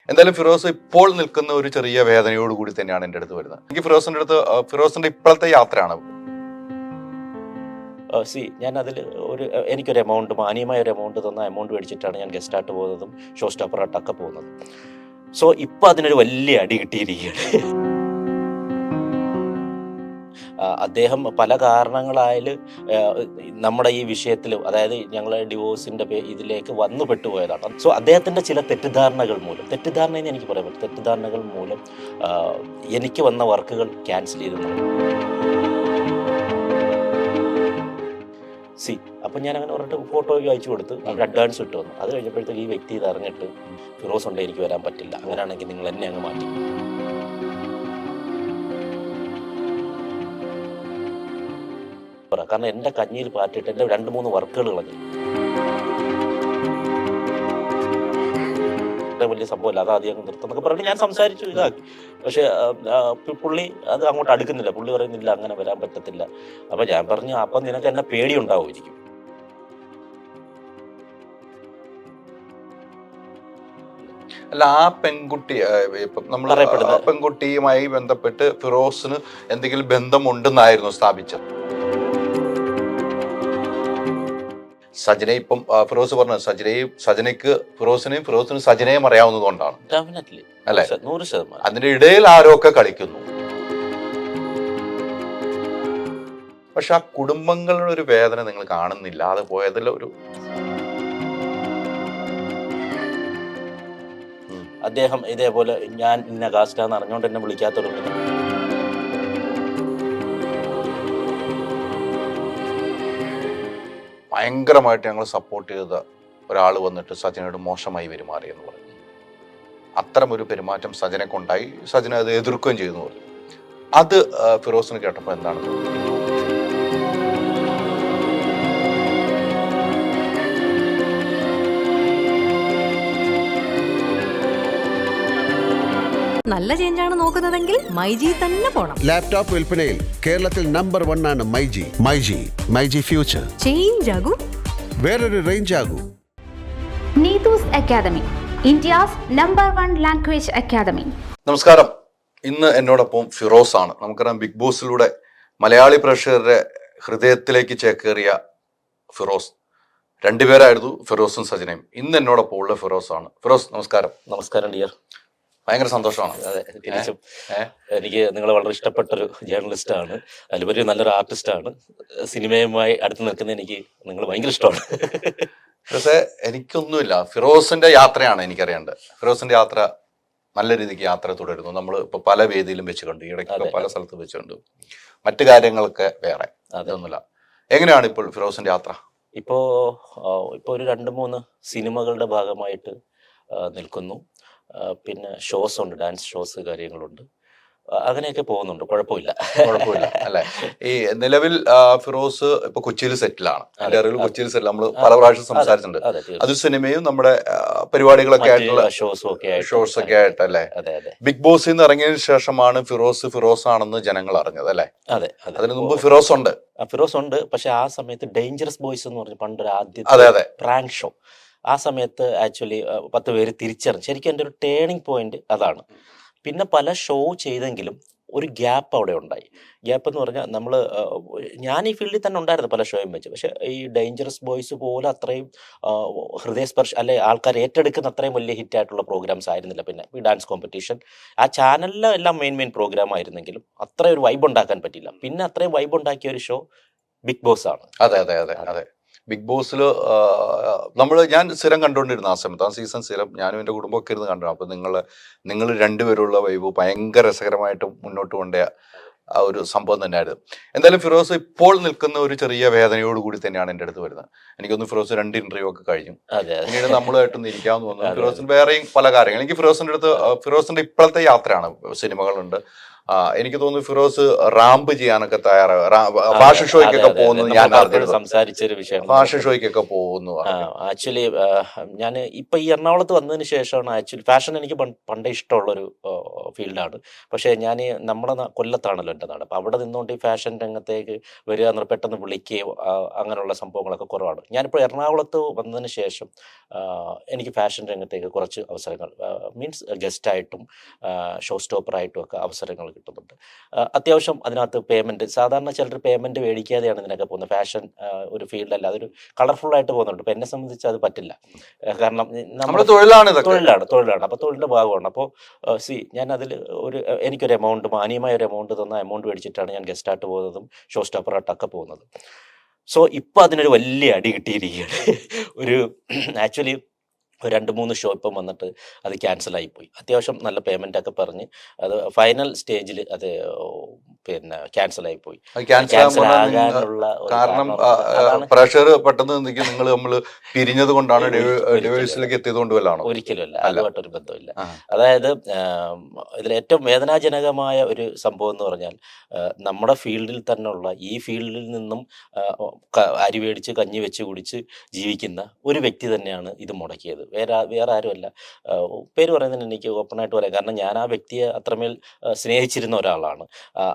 എന്തായാലും ഫിറോസ് ഇപ്പോൾ നിൽക്കുന്ന ഒരു ചെറിയ വേദനയോടുകൂടി തന്നെയാണ് എൻ്റെ അടുത്ത് വരുന്നത്. എനിക്ക് ഫിറോസിന്റെ ഇപ്പോഴത്തെ യാത്രയാണ്. ഞാൻ അതിൽ എനിക്കൊരു എമൗണ്ട്, മാന്യമായ ഒരു എമൗണ്ട് തന്ന എമൗണ്ട് മേടിച്ചിട്ടാണ് ഞാൻ ഗസ്റ്റായിട്ട് പോകുന്നതും ഷോ സ്റ്റോപ്പറായിട്ടൊക്കെ പോകുന്നതും. സോ ഇപ്പം അതിനൊരു വലിയ അടി കിട്ടിയിരിക്കുകയാണ്. അദ്ദേഹം പല കാരണങ്ങളായാൽ നമ്മുടെ ഈ വിഷയത്തിൽ, അതായത് ഞങ്ങൾ ഡിവോഴ്സിൻ്റെ ഇതിലേക്ക് വന്നു പെട്ടുപോയതാണ്. സോ അദ്ദേഹത്തിൻ്റെ ചില തെറ്റിദ്ധാരണകൾ എന്ന് എനിക്ക് പറയാൻ പറ്റും, തെറ്റിദ്ധാരണകൾ മൂലം എനിക്ക് വന്ന വർക്കുകൾ ക്യാൻസൽ ചെയ്തു. അപ്പം ഞാൻ അങ്ങനെ പറഞ്ഞിട്ട് ഫോട്ടോയ്ക്ക് അയച്ചു കൊടുത്ത് അവർ അഡ്വാൻസ് ഇട്ട് വന്നു. അത് കഴിഞ്ഞപ്പോഴത്തേക്ക് ഈ വ്യക്തി ഇത് അറിഞ്ഞിട്ട് ഫിറോസ് ഉണ്ട്, എനിക്ക് വരാൻ പറ്റില്ല, അങ്ങനെയാണെങ്കിൽ നിങ്ങൾ എന്നെ അങ്ങ് മാറ്റി. കാരണം എൻ്റെ കഞ്ഞിയിൽ പാറ്റിട്ട് എൻ്റെ 2-3 വർക്കുകൾ കളഞ്ഞു. വലിയ സംഭവമില്ല, അത് ആദ്യം നിർത്തുന്നൊക്കെ പറഞ്ഞ് ഞാൻ സംസാരിച്ചു, ഇതാക്കി. പക്ഷെ പുള്ളി അത് അങ്ങോട്ട് അടുക്കുന്നില്ല. പുള്ളി പറയുന്നില്ല അങ്ങനെ വരാൻ പറ്റത്തില്ല. അപ്പം ഞാൻ പറഞ്ഞു, അപ്പം നിനക്ക് എന്നെ പേടിയുണ്ടാവുമായിരിക്കും. അല്ല, ആ പെൺകുട്ടി ഇപ്പം നമ്മൾ പെൺകുട്ടിയുമായി ബന്ധപ്പെട്ട് ഫിറോസിന് എന്തെങ്കിലും ബന്ധമുണ്ടെന്നായിരുന്നു സ്ഥാപിച്ചത്. സജന ഇപ്പം ഫിറോസ് പറഞ്ഞത് സജനയ്ക്ക് ഫിറോസിനും സജനയും അറിയാവുന്നതുകൊണ്ടാണ് അല്ലെ? 100%. അതിന്റെ ഇടയിൽ ആരോ ഒക്കെ കളിക്കുന്നു. പക്ഷെ ആ കുടുംബങ്ങളുടെ ഒരു വേദന നിങ്ങൾ കാണുന്നില്ല. അത് പോയതിൽ ഒരു അദ്ദേഹം ഇതേപോലെ ഞാൻ ഇന്ന കാസ്റ്റാന്ന് അറിഞ്ഞുകൊണ്ട് എന്നെ വിളിക്കാത്തതുകൊണ്ട് ഭയങ്കരമായിട്ട് ഞങ്ങൾ സപ്പോർട്ട് ചെയ്ത ഒരാൾ വന്നിട്ട് സജനയോട് മോശമായി പെരുമാറിയെന്ന് പറഞ്ഞു. അത്തരമൊരു പെരുമാറ്റം സജനക്കുണ്ടായി. സജന അത് എതിർക്കുകയും ചെയ്തെന്ന് പറഞ്ഞു. അത് ഫിറോസിന് കേട്ടപ്പോൾ എന്താണ് തോന്നുന്നത്? നല്ല ചേഞ്ചാണ് നോക്കുന്നതെങ്കിൽ മൈജി തന്നെ പോണം. ലാപ്ടോപ്പ് വിൽപ്പനയിൽ കേരളത്തിൽ നമ്പർ 1 ആണ് മൈജി ഫ്യൂച്ചർ. ചേഞ്ച് ആകൂ, വേറൊരു റേഞ്ച് ആകൂ. Neethu's academy, India's number 1 language academy. നമസ്കാരം. ഇന്ന് എന്നോടൊപ്പം ഫിറോസ് ആണ്. നമുക്കറിയാം, ബിഗ് ബോസിലൂടെ മലയാളി പ്രേക്ഷകരുടെ ഹൃദയത്തിലേക്ക് ചേക്കേറിയ ഫിറോസ്. 2 പേരായിരുന്നു, ഫിറോസും സജനയും. ഇന്ന് എന്നോടൊപ്പം ഉള്ള ഫിറോസ് ആണ്. ഫിറോസ്, നമസ്കാരം. നമസ്കാരം ഡിയർ. ഭയങ്കര സന്തോഷമാണ്. അതെ, തിരിച്ചും എനിക്ക് നിങ്ങൾ വളരെ ഇഷ്ടപ്പെട്ടൊരു ജേർണലിസ്റ്റാണ്, അതിലുപരി നല്ലൊരു ആർട്ടിസ്റ്റാണ്. സിനിമയുമായി അടുത്ത് നിൽക്കുന്ന എനിക്ക് നിങ്ങൾ ഭയങ്കര ഇഷ്ടമാണ്. പക്ഷേ എനിക്കൊന്നുമില്ല, ഫിറോസിന്റെ യാത്രയാണ് എനിക്കറിയേണ്ടത്. ഫിറോസിന്റെ യാത്ര നല്ല രീതിക്ക് യാത്ര തുടരുന്നു. നമ്മൾ ഇപ്പൊ പല വേദിയിലും വെച്ച് കണ്ടു, ഇടയ്ക്കൊക്കെ പല സ്ഥലത്ത് വെച്ച് കണ്ടു. മറ്റു കാര്യങ്ങളൊക്കെ വേറെ, അതൊന്നുമില്ല. എങ്ങനെയാണ് ഇപ്പോൾ ഫിറോസിന്റെ യാത്ര? ഇപ്പോൾ ഒരു 2-3 സിനിമകളുടെ ഭാഗമായിട്ട് നിൽക്കുന്നു. പിന്നെ ഷോസ് ഉണ്ട്, ഡാൻസ് ഷോസ് കാര്യങ്ങളുണ്ട്, അങ്ങനെയൊക്കെ പോകുന്നുണ്ട്. കുഴപ്പമില്ല അല്ലെ? ഈ നിലവിൽ ഫിറോസ് ഇപ്പൊ കൊച്ചിയിൽ സെറ്റിലാണ്. എന്റെ അറിവിൽ കൊച്ചിയിൽ സെറ്റിൽ നമ്മൾ പല പ്രാവശ്യം സംസാരിച്ചിട്ടുണ്ട്. അത് സിനിമയും നമ്മുടെ പരിപാടികളൊക്കെ ആയിട്ടുള്ള ഷോസ് ഒക്കെ ആയിട്ടല്ലേ? ബിഗ് ബോസിൽ നിന്ന് ഇറങ്ങിയതിനു ശേഷമാണ് ഫിറോസ് ആണെന്ന് ജനങ്ങൾ അറിഞ്ഞത് അല്ലെ? അതെ. അതിന് മുമ്പ് ഫിറോസ് ഉണ്ട്. പക്ഷെ ആ സമയത്ത് ഡേഞ്ചറസ് ബോയ്സ് എന്ന് പറഞ്ഞ പണ്ടൊരു ആദ്യത്തെ പ്രാങ്ക് ഷോ, ആ സമയത്ത് ആക്ച്വലി 10 പേര് തിരിച്ചറിഞ്ഞു. ശരിക്കും എൻ്റെ ഒരു ടേണിംഗ് പോയിന്റ് അതാണ്. പിന്നെ പല ഷോ ചെയ്തെങ്കിലും ഒരു ഗ്യാപ്പ് അവിടെ ഉണ്ടായി. ഗ്യാപ്പ് എന്ന് പറഞ്ഞാൽ ഞാൻ ഈ ഫീൽഡിൽ തന്നെ ഉണ്ടായിരുന്നു പല ഷോയും വെച്ച്. പക്ഷെ ഈ ഡേഞ്ചറസ് ബോയ്സ് പോലെ അത്രയും ഹൃദയസ്പർശ അല്ലെ ആൾക്കാർ ഏറ്റെടുക്കുന്ന അത്രയും വലിയ ഹിറ്റായിട്ടുള്ള പ്രോഗ്രാംസ് ആയിരുന്നില്ല. പിന്നെ ഈ ഡാൻസ് കോമ്പറ്റീഷൻ ആ ചാനലിലെ എല്ലാം മെയിൻ പ്രോഗ്രാം ആയിരുന്നെങ്കിലും അത്ര ഒരു വൈബ് ഉണ്ടാക്കാൻ പറ്റില്ല. പിന്നെ അത്രയും വൈബ് ഉണ്ടാക്കിയ ഒരു ഷോ ബിഗ് ബോസ് ആണ്. അതെ. ബിഗ് ബോസിൽ ഞാൻ സ്ഥിരം കണ്ടുകൊണ്ടിരുന്ന ആ സമയത്ത്, ആ സീസൺ സ്ഥിരം ഞാനും എൻ്റെ കുടുംബമൊക്കെ ഇരുന്ന് കണ്ടു. അപ്പോൾ നിങ്ങൾ 2 പേരുള്ള വൈബ് ഭയങ്കര രസകരമായിട്ട് മുന്നോട്ട് കൊണ്ടുപോയ ആ ഒരു സംഭവം തന്നെയായിരുന്നു. എന്തായാലും ഫിറോസ് ഇപ്പോൾ നിൽക്കുന്ന ഒരു ചെറിയ വേദനയോടുകൂടി തന്നെയാണ് എൻ്റെ അടുത്ത് വരുന്നത്. എനിക്കൊന്ന് ഫിറോസ് 2 ഇന്റർവ്യൂ ഒക്കെ കഴിഞ്ഞു. പിന്നീട് നമ്മളുമായിട്ടൊന്ന് ഇരിക്കാമെന്ന് തോന്നുന്നു. ഫിറോസിന് വേറെയും പല കാര്യങ്ങൾ. എനിക്ക് ഫിറോസിന്റെ ഇപ്പോഴത്തെ യാത്രയാണ്. സിനിമകളുണ്ട്, എനിക്ക് തോന്നുന്നു ഫിറോസ് റാമ്പ് ചെയ്യാനൊക്കെ തയ്യാറാകും, ഫാഷൻ ഷോയ്ക്കൊക്കെ പോകുന്നു ഞാൻ അറിഞ്ഞിരുന്നു. സംസാരിച്ചൊരു വിഷയം ഫാഷൻ ഷോയ്ക്കൊക്കെ പോകുന്നു. ആക്ച്വലി ഞാൻ ഇപ്പൊ ഈ എറണാകുളത്ത് വന്നതിന് ശേഷമാണ് ആക്ച്വലി ഫാഷൻ എനിക്ക് പണ്ടേ ഇഷ്ടമുള്ളൊരു ഫീൽഡാണ്. പക്ഷേ ഞാൻ നമ്മുടെ കൊല്ലത്താണല്ലോ എൻ്റെ നാട്. അപ്പോൾ അവിടെ നിന്നുകൊണ്ട് ഈ ഫാഷൻ രംഗത്തേക്ക് വരിക എന്ന് പെട്ടെന്ന് വിളിക്കുകയോ അങ്ങനെയുള്ള സംഭവങ്ങളൊക്കെ കുറവാണ്. ഞാനിപ്പോൾ എറണാകുളത്ത് വന്നതിന് ശേഷം എനിക്ക് ഫാഷൻ രംഗത്തേക്ക് കുറച്ച് അവസരങ്ങൾ മീൻസ് ഗസ്റ്റായിട്ടും ഷോ സ്റ്റോപ്പറായിട്ടും ഒക്കെ അവസരങ്ങൾ കിട്ടുന്നുണ്ട്. അത്യാവശ്യം അതിനകത്ത് പേയ്മെൻറ്റ്, സാധാരണ ചിലർ പേയ്മെൻറ്റ് മേടിക്കാതെയാണ് ഇതിനൊക്കെ പോകുന്നത്. ഫാഷൻ ഒരു ഫീൽഡല്ല, അതൊരു കളർഫുള്ളായിട്ട് പോകുന്നുണ്ട്. ഇപ്പം എന്നെ സംബന്ധിച്ച് അത് പറ്റില്ല, കാരണം നമ്മുടെ തൊഴിലാണ്. അപ്പോൾ തൊഴിലിൻ്റെ ഭാഗമാണ്. അപ്പോൾ ഞാൻ അതിൽ എനിക്കൊരു എമൗണ്ട്, മാന്യമായ ഒരു എമൗണ്ട് തന്ന എമൗണ്ട് മേടിച്ചിട്ടാണ് ഞാൻ ഗസ്റ്റായിട്ട് പോകുന്നതും ഷോ സ്റ്റോപ്പറായിട്ടൊക്കെ പോകുന്നത്. സോ ഇപ്പോൾ അതിനൊരു വലിയ അടി കിട്ടിയിരിക്കുകയാണ്. ആക്ച്വലി 2-3 ഷോ ഇപ്പം വന്നിട്ട് അത് ക്യാൻസലായിപ്പോയി. അത്യാവശ്യം നല്ല പേയ്മെൻറ്റൊക്കെ പറഞ്ഞ് അത് ഫൈനൽ സ്റ്റേജിൽ അത് പിന്നെ ക്യാൻസലായിപ്പോയി. ക്യാൻസലാകാനുള്ള കാരണം പ്രഷർ പെട്ടെന്ന് നിങ്ങൾ നമ്മൾ പിരിഞ്ഞത് കൊണ്ടാണ്, ഡിവോഴ്സിലേക്ക് എത്തിയത് കൊണ്ട് വല്ലതാണോ? ഒരിക്കലുമല്ല, അതുമായിട്ടൊരു ബന്ധമില്ല. അതായത് ഇതിൽ ഏറ്റവും വേദനാജനകമായ ഒരു സംഭവം എന്ന് പറഞ്ഞാൽ നമ്മുടെ ഫീൽഡിൽ തന്നെയുള്ള, ഈ ഫീൽഡിൽ നിന്നും അരി മേടിച്ച് കഞ്ഞി വെച്ച് കുടിച്ച് ജീവിക്കുന്ന ഒരു വ്യക്തി തന്നെയാണ് ഇത് മുടക്കിയത്. വേറെ ആരുമല്ല. പേര് പറയുന്നതിന് എനിക്ക് ഓപ്പണായിട്ട് പറയാം, കാരണം ഞാൻ ആ വ്യക്തിയെ അത്രമേൽ സ്നേഹിച്ചിരുന്ന ഒരാളാണ്.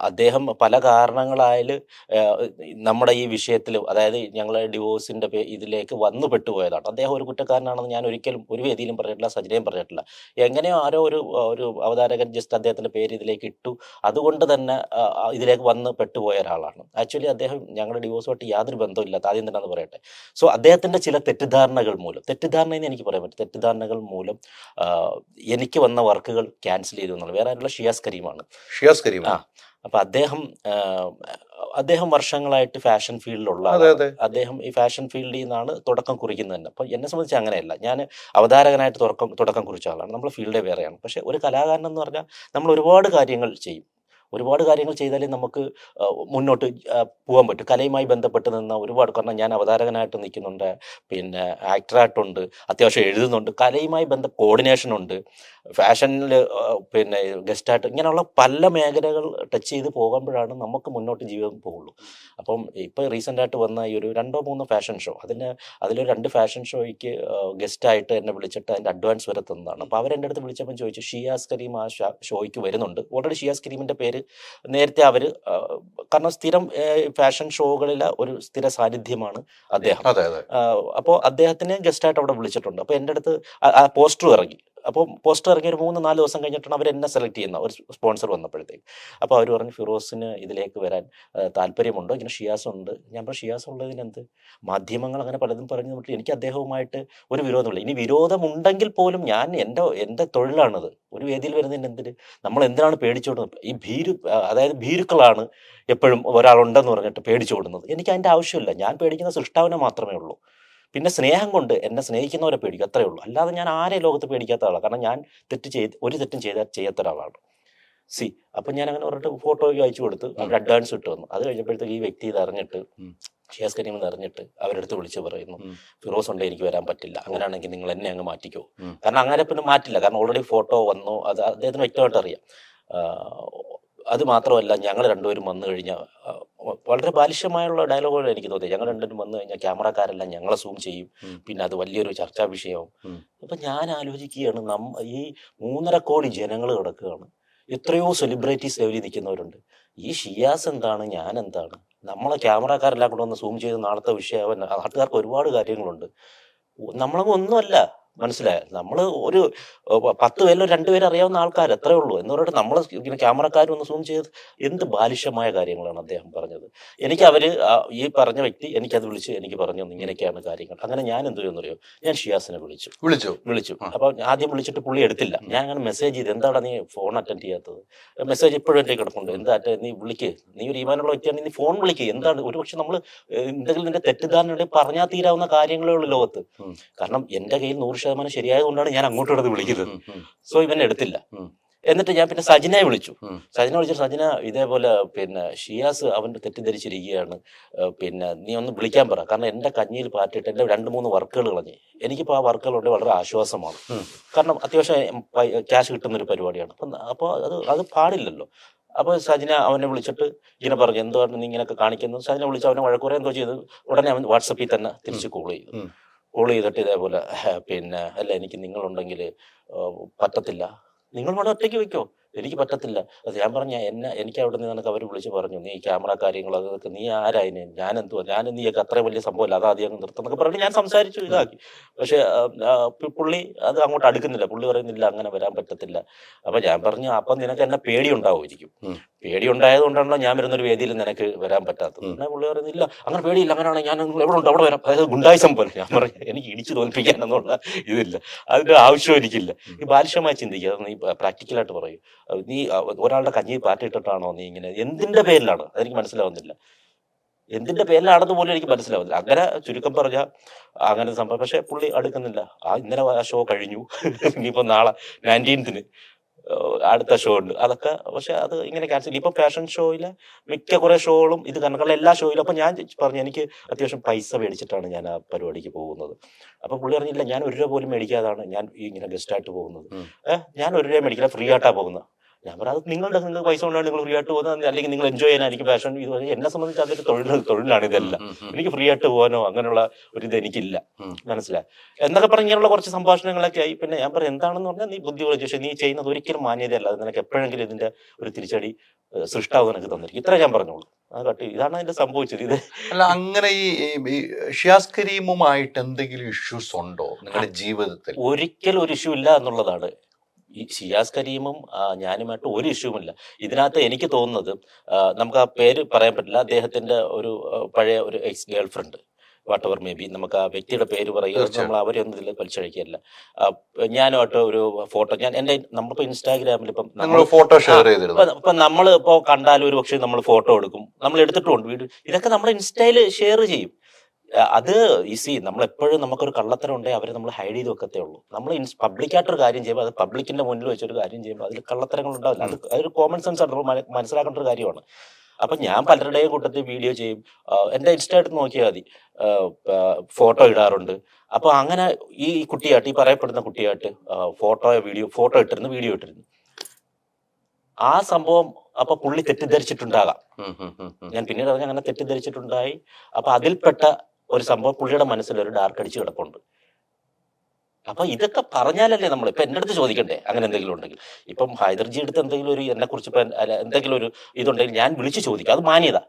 അദ്ദേഹം പല കാരണങ്ങളായാൽ നമ്മുടെ ഈ വിഷയത്തിൽ, അതായത് ഞങ്ങളെ ഡിവോഴ്സിൻ്റെ ഇതിലേക്ക് വന്നു പെട്ടുപോയതാണ്. അദ്ദേഹം ഒരു കുറ്റക്കാരനാണെന്ന് ഞാൻ ഒരിക്കലും ഒരു വേദിയിലും പറഞ്ഞിട്ടില്ല, സജനയും പറഞ്ഞിട്ടില്ല. എങ്ങനെയോ ആരോ ഒരു അവതാരകൻ ജസ്റ്റ് അദ്ദേഹത്തിൻ്റെ പേര് ഇതിലേക്ക് ഇട്ടു, അതുകൊണ്ട് തന്നെ ഇതിലേക്ക് വന്ന് പെട്ടുപോയ ഒരാളാണ്. ആക്ച്വലി അദ്ദേഹം ഞങ്ങളുടെ ഡിവോഴ്സുമായിട്ട് യാതൊരു ബന്ധമില്ലാത്ത, ആദ്യം തന്നെ അത് പറയട്ടെ. സോ അദ്ദേഹത്തിൻ്റെ ചില തെറ്റിദ്ധാരണകൾ മൂലം, തെറ്റിദ്ധാരണയെന്ന് എനിക്ക് പറയാൻ പറ്റും, തെറ്റിദ്ധാരണകൾ മൂലം എനിക്ക് വന്ന വർക്കുകൾ ക്യാൻസൽ ചെയ്തു എന്നുള്ളത്. വേറെ ആരുള്ള ഷിയാസ് കരീമാണ്. അപ്പം അദ്ദേഹം വർഷങ്ങളായിട്ട് ഫാഷൻ ഫീൽഡിലുള്ള, അദ്ദേഹം ഈ ഫാഷൻ ഫീൽഡിൽ നിന്നാണ് തുടക്കം കുറിക്കുന്നത് തന്നെ. അപ്പം എന്നെ സംബന്ധിച്ച് അങ്ങനെയല്ല, ഞാൻ അവതാരകനായിട്ട് തുടക്കം കുറിച്ച ആളാണ്. നമ്മുടെ ഫീൽഡേ വേറെയാണ്. പക്ഷേ ഒരു കലാകാരൻ എന്ന് പറഞ്ഞാൽ നമ്മൾ ഒരുപാട് കാര്യങ്ങൾ ചെയ്യും. ഒരുപാട് കാര്യങ്ങൾ ചെയ്താലേ നമുക്ക് മുന്നോട്ട് പോകാൻ പറ്റും. കലയുമായി ബന്ധപ്പെട്ട് നിന്ന ഒരുപാട്, കാരണം ഞാൻ അവതാരകനായിട്ട് നിൽക്കുന്നുണ്ട്, പിന്നെ ആക്ടറായിട്ടുണ്ട്, അത്യാവശ്യം എഴുതുന്നുണ്ട്, കലയുമായി കോർഡിനേഷനുണ്ട്, ഫാഷനിൽ പിന്നെ ഗസ്റ്റായിട്ട്, ഇങ്ങനെയുള്ള പല മേഖലകൾ ടച്ച് ചെയ്ത് പോകുമ്പോഴാണ് നമുക്ക് മുന്നോട്ട് ജീവിതം പോകുള്ളൂ. അപ്പം ഇപ്പോൾ റീസെൻ്റായിട്ട് വന്ന ഈ ഒരു 2-3 ഫാഷൻ ഷോ, അതിലൊരു 2 ഫാഷൻ ഷോയ്ക്ക് ഗസ്റ്റായിട്ട് എന്നെ വിളിച്ചിട്ട് അതിൻ്റെ അഡ്വാൻസ് വരെ തന്നതാണ്. അപ്പോൾ അവരെൻ്റെ അടുത്ത് വിളിച്ചപ്പോൾ ചോദിച്ചു, ഷിയാസ് കരീം ആ ഷോയ്ക്ക് വരുന്നുണ്ട്. ഓൾറെഡി ഷിയാസ് കരീമിൻ്റെ പേര് നേരത്തെ അവർ, കാരണം സ്ഥിരം ഫാഷൻ ഷോകളിലെ ഒരു സ്ഥിര സാന്നിധ്യമാണ് അദ്ദേഹം. അപ്പോൾ അദ്ദേഹത്തിനെ ഗസ്റ്റായിട്ട് അവിടെ വിളിച്ചിട്ടുണ്ട്. അപ്പോൾ എൻ്റെ അടുത്ത് പോസ്റ്റർ ഇറങ്ങി. അപ്പോൾ പോസ്റ്റർ ഇറങ്ങി ഒരു 3-4 ദിവസം കഴിഞ്ഞിട്ടാണ് അവർ എന്നെ സെലക്ട് ചെയ്യുന്ന ഒരു സ്പോൺസർ വന്നപ്പോഴത്തേക്ക്. അപ്പോൾ അവർ പറഞ്ഞു, ഫിറോസിന് ഇതിലേക്ക് വരാൻ താല്പര്യമുണ്ടോ? ഇങ്ങനെ ഷിയാസ് ഉണ്ട്. ഞാൻ പറഞ്ഞു, ഷിയാസ് ഉള്ളതിനെന്ത്? മാധ്യമങ്ങൾ അങ്ങനെ പലതും പറഞ്ഞു തന്നിട്ട് എനിക്ക് അദ്ദേഹവുമായിട്ട് ഒരു വിരോധമില്ല. ഇനി വിരോധമുണ്ടെങ്കിൽ പോലും ഞാൻ എൻ്റെ തൊഴിലാണത്. ഒരു വേദിയിൽ വരുന്നതിന് എന്തിന് നമ്മൾ എന്തിനാണ് പേടിച്ചോടുന്നത്? ഈ അതായത് ഭീരുക്കളാണ് എപ്പോഴും ഒരാളുണ്ടെന്ന് പറഞ്ഞിട്ട് പേടിച്ചോടുന്നത്. എനിക്ക് അതിൻ്റെ ആവശ്യമില്ല. ഞാൻ പേടിക്കുന്ന സൃഷ്ടാവിനെ മാത്രമേ ഉള്ളൂ. പിന്നെ സ്നേഹം കൊണ്ട് എന്നെ സ്നേഹിക്കുന്നവരെ പേടിക്കും, അത്രയേ ഉള്ളൂ. അല്ലാതെ ഞാൻ ആരെ ലോകത്ത് പേടിക്കാത്ത ആളാണ്. കാരണം ഞാൻ ഒരു തെറ്റും ചെയ്യാത്ത ഒരാളാണ്. അപ്പം ഞാൻ അങ്ങനെ പറഞ്ഞിട്ട് ഫോട്ടോ അയച്ചു കൊടുത്ത് അവർ അഡ്വാൻസ് ഇട്ട് വന്നു. അത് കഴിഞ്ഞപ്പോഴത്തേക്ക് ഈ വ്യക്തി ഇത് അറിഞ്ഞിട്ട്, ഷിയാസ് കരീം അറിഞ്ഞിട്ട് അവരെടുത്ത് വിളിച്ച് പറയുന്നു, ഫിറോസ് ഉണ്ട്, എനിക്ക് വരാൻ പറ്റില്ല, അങ്ങനെയാണെങ്കിൽ നിങ്ങൾ എന്നെ അങ്ങ് മാറ്റിക്കോ. കാരണം അങ്ങനെ പിന്നെ മാറ്റില്ല, കാരണം ഓൾറെഡി ഫോട്ടോ വന്നു, അത് അദ്ദേഹത്തിന് വ്യക്തമായിട്ട് അറിയാം. അത് മാത്രമല്ല, ഞങ്ങൾ രണ്ടുപേരും വന്നു കഴിഞ്ഞാൽ വളരെ ബാലിഷ്യമായുള്ള ഡയലോഗുകൾ എനിക്ക് തോന്നി. ഞങ്ങൾ രണ്ടുപേരും വന്നു കഴിഞ്ഞാൽ ക്യാമറക്കാരെല്ലാം ഞങ്ങളെ സൂം ചെയ്യും, പിന്നെ അത് വലിയൊരു ചർച്ചാ വിഷയവും. അപ്പം ഞാൻ ആലോചിക്കുകയാണ്, ഈ 3.5 കോടി ജനങ്ങൾ കിടക്കുകയാണ്, എത്രയോ സെലിബ്രിറ്റീസ് ലെവലിൽ നിൽക്കുന്നവരുണ്ട്. ഈ ഷിയാസ് എന്താണ്, ഞാൻ എന്താണ്? നമ്മളെ ക്യാമറക്കാരെല്ലാം കൂടെ ഒന്ന് സൂം ചെയ്ത് നാളത്തെ വിഷയമാവാൻ നാട്ടുകാർക്ക് ഒരുപാട് കാര്യങ്ങളുണ്ട്. നമ്മളങ്ങ് ഒന്നുമല്ല, മനസ്സിലായോ? നമ്മൾ ഒരു 10 പേരിലോ 2 പേര് അറിയാവുന്ന ആൾക്കാർ എത്രയേ ഉള്ളൂ എന്ന് പറഞ്ഞിട്ട് നമ്മൾ ഇങ്ങനെ ക്യാമറക്കാരൊന്ന് സൂം ചെയ്ത് എന്ത് ബാലിഷ്യമായ കാര്യങ്ങളാണ് അദ്ദേഹം പറഞ്ഞത്. എനിക്ക് ഈ പറഞ്ഞ വ്യക്തി എനിക്കത് വിളിച്ച് എനിക്ക് പറഞ്ഞു, ഇങ്ങനെയൊക്കെയാണ് കാര്യങ്ങൾ. അങ്ങനെ ഞാൻ എന്ത് ചെയ്യുന്നറിയോ, ഞാൻ ഷിയാസിനെ വിളിച്ചു. അപ്പോൾ ആദ്യം വിളിച്ചിട്ട് പുള്ളി എടുത്തില്ല. ഞാൻ അങ്ങനെ മെസ്സേജ് ചെയ്ത്, എന്താണ് നീ ഫോൺ അറ്റൻഡ് ചെയ്യാത്തത്? മെസ്സേജ് ഇപ്പോഴും എൻ്റെ കിടപ്പുണ്ട്, എന്താ നീ വിളിക്ക്, നീ ഒരു ഈമാനുള്ള വ്യക്തിയാണ്, നീ ഫോൺ വിളിക്കുക. എന്താണ്, ഒരുപക്ഷെ നമ്മൾ എന്തെങ്കിലും നിന്റെ തെറ്റിദ്ധാരണ പറഞ്ഞാൽ തീരാവുന്ന കാര്യങ്ങളേ ഉള്ളൂ ലോകത്ത്. കാരണം എൻ്റെ കയ്യിൽ 100% ശരിയായതുകൊണ്ടാണ് ഞാൻ അങ്ങോട്ട് കിടന്ന് വിളിക്കുന്നത്. സോ ഇവൻ എടുത്തില്ല. എന്നിട്ട് ഞാൻ പിന്നെ സജിനെ വിളിച്ചു. സജിന ഇതേപോലെ പിന്നെ ഷിയാസ് അവൻ്റെ തെറ്റിദ്ധരിച്ചിരിക്കുകയാണ്, പിന്നെ നീ ഒന്ന് വിളിക്കാൻ പറ, കാരണം എൻ്റെ കഞ്ഞിയിൽ പാറ്റിട്ട് എൻ്റെ 2-3 വർക്കുകൾ കളഞ്ഞ്. എനിക്കിപ്പോൾ ആ വർക്കുകളുണ്ട് വളരെ ആശ്വാസമാണ്. കാരണം അത്യാവശ്യം ക്യാഷ് കിട്ടുന്നൊരു പരിപാടിയാണ്. അപ്പോൾ അത് പാടില്ലല്ലോ. അപ്പോൾ സജിന അവനെ വിളിച്ചിട്ട് ഇങ്ങനെ പറഞ്ഞു, എന്തുകൊണ്ട് നീ ഇങ്ങനെയൊക്കെ കാണിക്കുന്നു. സജിന വിളിച്ച് അവനെ വഴക്കുറേ എന്തോ ചെയ്തു. ഉടനെ അവൻ വാട്സപ്പിൽ തന്നെ തിരിച്ച് കോൾ ചെയ്തു. കോൾ ചെയ്തിട്ട് ഇതേപോലെ പിന്നെ അല്ല എനിക്ക് നിങ്ങളുണ്ടെങ്കിൽ പറ്റത്തില്ല, നിങ്ങൾ വേണം ഒറ്റയ്ക്ക് വെക്കോ, എനിക്ക് പറ്റത്തില്ല. അത് ഞാൻ പറഞ്ഞ എനിക്ക് അവിടെ നിന്ന് നിനക്ക് അവർ വിളിച്ച് പറഞ്ഞു, നീ ക്യാമറ കാര്യങ്ങൾ അതൊക്കെ നീ ആരായിന്, ഞാൻ നീയൊക്കെ അത്ര വലിയ സംഭവമല്ല, അത് ആദ്യം അങ്ങ് നിർത്തുന്നൊക്കെ പറഞ്ഞ് ഞാൻ സംസാരിച്ചു ഇതാക്കി. പക്ഷെ പുള്ളി അത് അങ്ങോട്ട് അടുക്കുന്നില്ല. പുള്ളി പറയുന്നില്ല അങ്ങനെ വരാൻ പറ്റത്തില്ല. അപ്പൊ ഞാൻ പറഞ്ഞു, അപ്പം നിനക്ക് എന്നെ പേടി ഉണ്ടാവുമായിരിക്കും, പേടി ഉണ്ടായത് കൊണ്ടാണല്ലോ ഞാൻ വരുന്നൊരു വേദിയിൽ നിനക്ക് വരാൻ പറ്റാത്തത്. എന്നാൽ പുള്ളി പറയുന്നില്ല അങ്ങനെ പേടിയില്ല, അങ്ങനെയാണെങ്കിൽ ഞാൻ എവിടെ ഉണ്ട് അവിടെ വരാം. അതായത് ഗുണ്ടായിസം പോലെ. ഞാൻ പറഞ്ഞു എനിക്ക് ഇടിച്ചു തോൽപ്പിക്കാനെന്നുള്ള ഇതില്ല, അതിന്റെ ആവശ്യം എനിക്കില്ല. ഈ ബാലിശമായി ചിന്തിക്കുക, നീ പ്രാക്ടിക്കലായിട്ട് പറയൂ. നീ ഒരാളുടെ കഞ്ഞി പാറ്റിട്ടിട്ടാണോ നീ ഇങ്ങനെ, എന്തിന്റെ പേരിലാണ് അതെനിക്ക് മനസ്സിലാവുന്നില്ല, എന്തിന്റെ പേരിലാണെന്ന് പോലും എനിക്ക് മനസ്സിലാവുന്നില്ല. അങ്ങനെ ചുരുക്കം പറഞ്ഞ അങ്ങനെ സംഭവം. പക്ഷെ പുള്ളി അടുക്കുന്നില്ല. ഇന്നലെ ആ ഷോ കഴിഞ്ഞു, ഇനിയിപ്പോ നാളെ 19th അടുത്ത ഷോ ഉണ്ട്, അതൊക്കെ. പക്ഷെ അത് ഇങ്ങനെ ക്യാൻസൽ. ഇപ്പൊ ഫാഷൻ ഷോയിലെ മിക്ക കുറെ ഷോകളും ഇത് കണക്കുള്ള എല്ലാ ഷോയിലും. അപ്പൊ ഞാൻ പറഞ്ഞു എനിക്ക് അത്യാവശ്യം പൈസ മേടിച്ചിട്ടാണ് ഞാൻ ആ പരിപാടിക്ക് പോകുന്നത്. അപ്പൊ പുള്ളി പറഞ്ഞില്ല, ഞാൻ 1 രൂപ പോലും മേടിക്കാതാണ് ഞാൻ ഇങ്ങനെ ഗസ്റ്റായിട്ട് പോകുന്നത്. ഞാൻ 1 രൂപ മേടിക്കില്ല, ഫ്രീ ആയിട്ടാ പോകുന്നത്. ഞാൻ പറയാം, അത് നിങ്ങൾക്ക് പൈസ കൊണ്ടാണ് നിങ്ങൾ ഫ്രീ ആയിട്ട് പോകുന്നത്, അല്ലെങ്കിൽ നിങ്ങൾ എൻജോയ് ചെയ്യാനായിരിക്കും ഫാഷൻ. ഇത് എന്നെ സംബന്ധിച്ച് അതൊരു തൊഴിലാണ് ഇതെല്ലാം. എനിക്ക് ഫ്രീ ആയിട്ട് പോകാനോ അങ്ങനെയുള്ള ഒരു ഇത് എനിക്കില്ല, മനസ്സിലായി എന്നൊക്കെ പറഞ്ഞ് ഇങ്ങനെയുള്ള കുറച്ച് സംഭാഷണങ്ങളൊക്കെ ആയി. പിന്നെ ഞാൻ പറയാം, എന്താണെന്ന് പറഞ്ഞാൽ നീ ബുദ്ധി വിളിച്ചു, പക്ഷേ നീ ചെയ്യുന്നത് ഒരിക്കലും മാന്യതയല്ല, അത് നിനക്ക് എപ്പോഴെങ്കിലും ഇതിന്റെ ഒരു തിരിച്ചടി സൃഷ്ടാവ് നിനക്ക് തന്നിരിക്കും, ഇത്ര ഞാൻ പറഞ്ഞോളൂ. അത് കട്ടി ഇതാണ് അതിന്റെ സംഭവിച്ചത്. ഇത് അല്ല, അങ്ങനെ ഈ ഷിയാസ് കരീമുമായിട്ട് എന്തെങ്കിലും ഇഷ്യൂസ് ഉണ്ടോ നിങ്ങളുടെ ജീവിതത്തിൽ? ഒരിക്കലും ഒരു ഇഷ്യൂ ഇല്ല എന്നുള്ളതാണ്. ഈ ഷിയാസ് കരീമും ഞാനുമായിട്ട് ഒരു ഇഷ്യൂമില്ല. ഇതിനകത്ത് എനിക്ക് തോന്നുന്നത്, നമുക്ക് ആ പേര് പറയാൻ പറ്റില്ല, അദ്ദേഹത്തിന്റെ ഒരു പഴയ ഒരു ex girl friend what ever may be, നമുക്ക് ആ വ്യക്തിയുടെ പേര് പറയുക, നമ്മൾ അവരൊന്നും ഇതിൽ പരിചയിക്കില്ല. ഞാനുമായിട്ട് ഒരു ഫോട്ടോ, നമ്മളിപ്പോ ഇൻസ്റ്റാഗ്രാമിൽ ഇപ്പം ഫോട്ടോ ഷെയർ ചെയ്തിരുന്നു. ഇപ്പൊ നമ്മൾ ഇപ്പോ കണ്ടാലും ഒരു പക്ഷേ നമ്മൾ ഫോട്ടോ എടുക്കും, നമ്മൾ എടുത്തിട്ടുണ്ട് വീഡിയോ, ഇതൊക്കെ നമ്മൾ ഇൻസ്റ്റയിൽ ഷെയർ ചെയ്യും. അത് ഈസി. നമ്മളെപ്പോഴും നമുക്കൊരു കള്ളത്തരം ഉണ്ടെങ്കിൽ അവരെ നമ്മൾ ഹൈഡ് ചെയ്ത് വെക്കത്തേ ഉള്ളൂ. നമ്മൾ പബ്ലിക്കായിട്ടൊരു കാര്യം ചെയ്യുമ്പോൾ, അത് പബ്ലിക്കിന്റെ മുന്നിൽ വെച്ചൊരു കാര്യം ചെയ്യുമ്പോൾ അതിൽ കള്ളത്തരങ്ങൾ ഉണ്ടാവില്ല. അതൊരു കോമൺ സെൻസ് ആണ്, നമ്മൾ മനസ്സിലാക്കേണ്ട ഒരു കാര്യമാണ്. അപ്പൊ ഞാൻ പലരുടെയും കൂട്ടത്തിൽ വീഡിയോ ചെയ്യും, എന്റെ ഇൻസ്റ്റായിട്ട് നോക്കിയാൽ മതി, ഫോട്ടോ ഇടാറുണ്ട്. അപ്പൊ അങ്ങനെ ഈ കുട്ടിയായിട്ട്, ഈ പറയപ്പെടുന്ന കുട്ടിയായിട്ട് ഫോട്ടോ ഇട്ടിരുന്നു, വീഡിയോ ഇട്ടിരുന്നു. ആ സംഭവം അപ്പൊ പുള്ളി തെറ്റിദ്ധരിച്ചിട്ടുണ്ടാകാം. ഞാൻ പിന്നീട് അറിഞ്ഞ അങ്ങനെ തെറ്റിദ്ധരിച്ചിട്ടുണ്ടായി. അപ്പൊ അതിൽപ്പെട്ട ഒരു സംഭവം പുള്ളിയുടെ മനസ്സിൽ ഒരു ഡാർക്ക് അടിച്ച് കിടപ്പുണ്ട്. അപ്പൊ ഇതൊക്കെ പറഞ്ഞാലല്ലേ നമ്മൾ ഇപ്പൊ എന്റെ അടുത്ത് ചോദിക്കണ്ടേ അങ്ങനെ എന്തെങ്കിലും ഉണ്ടെങ്കിൽ. ഇപ്പം ഹൈദർജി അടുത്ത് എന്തെങ്കിലും ഒരു എന്നെ കുറിച്ച് ഇപ്പൊ എന്തെങ്കിലും ഒരു ഇതുണ്ടെങ്കിൽ ഞാൻ വിളിച്ചു ചോദിക്കും, അത് മാന്യത.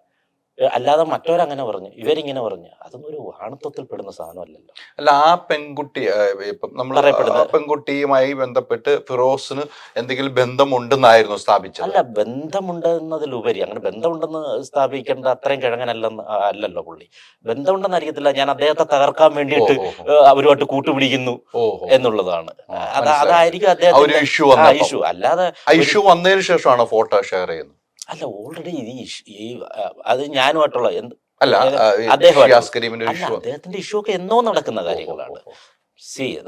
അല്ലാതെ മറ്റവരങ്ങനെ പറഞ്ഞു, ഇവരിങ്ങനെ പറഞ്ഞു, അതൊന്നും ഒരു ആണത്വത്തിൽ പെടുന്ന സാധനമല്ലല്ലോ. അല്ല, ആ പെൺകുട്ടി ഇപ്പം നമ്മൾ പെൺകുട്ടിയുമായി ബന്ധപ്പെട്ട് ഫിറോസിന് എന്തെങ്കിലും ബന്ധമുണ്ടെന്നായിരുന്നു സ്ഥാപിച്ചത്? അല്ല, ബന്ധമുണ്ടെന്നതിലുപരി അങ്ങനെ ബന്ധമുണ്ടെന്ന് സ്ഥാപിക്കേണ്ട അത്രയും അല്ലല്ലോ പുള്ളി. ബന്ധമുണ്ടെന്ന് അറിയത്തില്ല, ഞാൻ അദ്ദേഹത്തെ തകർക്കാൻ വേണ്ടിയിട്ട് അവരുമായിട്ട് കൂട്ടുപിടിക്കുന്നു എന്നുള്ളതാണ്. അതായിരിക്കും അദ്ദേഹത്തിന്റെ ഇഷ്യൂ. അല്ലാതെ ഇഷ്യൂ വന്നതിന് ശേഷമാണ് ഫോട്ടോ ഷെയർ ചെയ്യുന്നത്. അല്ല, ഓൾറെഡി ഈ അത് ഞാനുമായിട്ടുള്ള അദ്ദേഹത്തിന്റെ ഇഷ്യൂ ഒക്കെ എന്നോ നടക്കുന്ന കാര്യങ്ങളാണ്.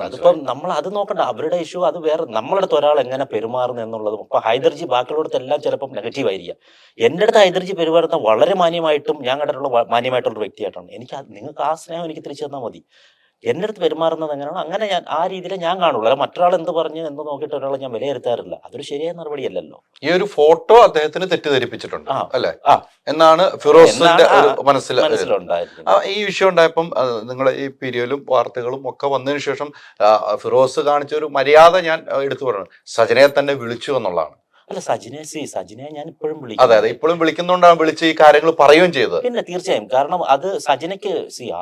അതിപ്പം നമ്മൾ അത് നോക്കണ്ട, അവരുടെ ഇഷ്യൂ അത് വേറെ. നമ്മളടുത്ത് ഒരാൾ എങ്ങനെ പെരുമാറുന്നു എന്നുള്ളതും. ഇപ്പൊ ഹൈദർജി ബാക്കിയുള്ളടത്ത് എല്ലാം ചിലപ്പോൾ നെഗറ്റീവ് ആയിരിക്കാം. എന്റെ അടുത്ത് ഹൈദർജി പെരുമാറുന്ന വളരെ മാന്യമായിട്ടും ഞാൻ കണ്ടിട്ടുള്ള മാന്യമായിട്ടുള്ള വ്യക്തിയായിട്ടാണ്. നിങ്ങൾക്ക് ആ സ്നേഹം എനിക്ക് തിരിച്ചു തന്നാൽ മതി. എന്റെ അടുത്ത് പെരുമാറുന്നത് എങ്ങനെയാണോ അങ്ങനെ ഞാൻ ആ രീതിയിൽ ഞാൻ കാണുള്ളൂ. അല്ല മറ്റൊരാൾ എന്ത് പറഞ്ഞു എന്ന് നോക്കിയിട്ട് ഒരാളെ ഞാൻ വിലയിരുത്താറില്ല. അതൊരു ശരിയായ നടപടിയല്ലല്ലോ. ഈ ഒരു ഫോട്ടോ അദ്ദേഹത്തിന് തെറ്റിദ്ധരിപ്പിച്ചിട്ടുണ്ട് അല്ലെ എന്നാണ് ഫിറോസിന്റെ മനസ്സിലുണ്ടായിരുന്നത്. ഈ വിഷയം ഉണ്ടായപ്പം നിങ്ങളെ ഈ പീരിയലും വാർത്തകളും ഒക്കെ വന്നതിന് ശേഷം ഫിറോസ് കാണിച്ച ഒരു മര്യാദ ഞാൻ എടുത്തു പറഞ്ഞു, സജനയെ തന്നെ വിളിച്ചു എന്നുള്ളതാണ്. അല്ല, സജിനെ ഞാൻ ഇപ്പോഴും വിളിക്കും. അതെ, ഇപ്പോഴും വിളിക്കുന്നോണ്ടാണ് വിളിച്ച് ഈ കാര്യങ്ങൾ പറയുകയും ചെയ്തത്. പിന്നെ തീർച്ചയായും, കാരണം അത് സജിനയ്ക്ക്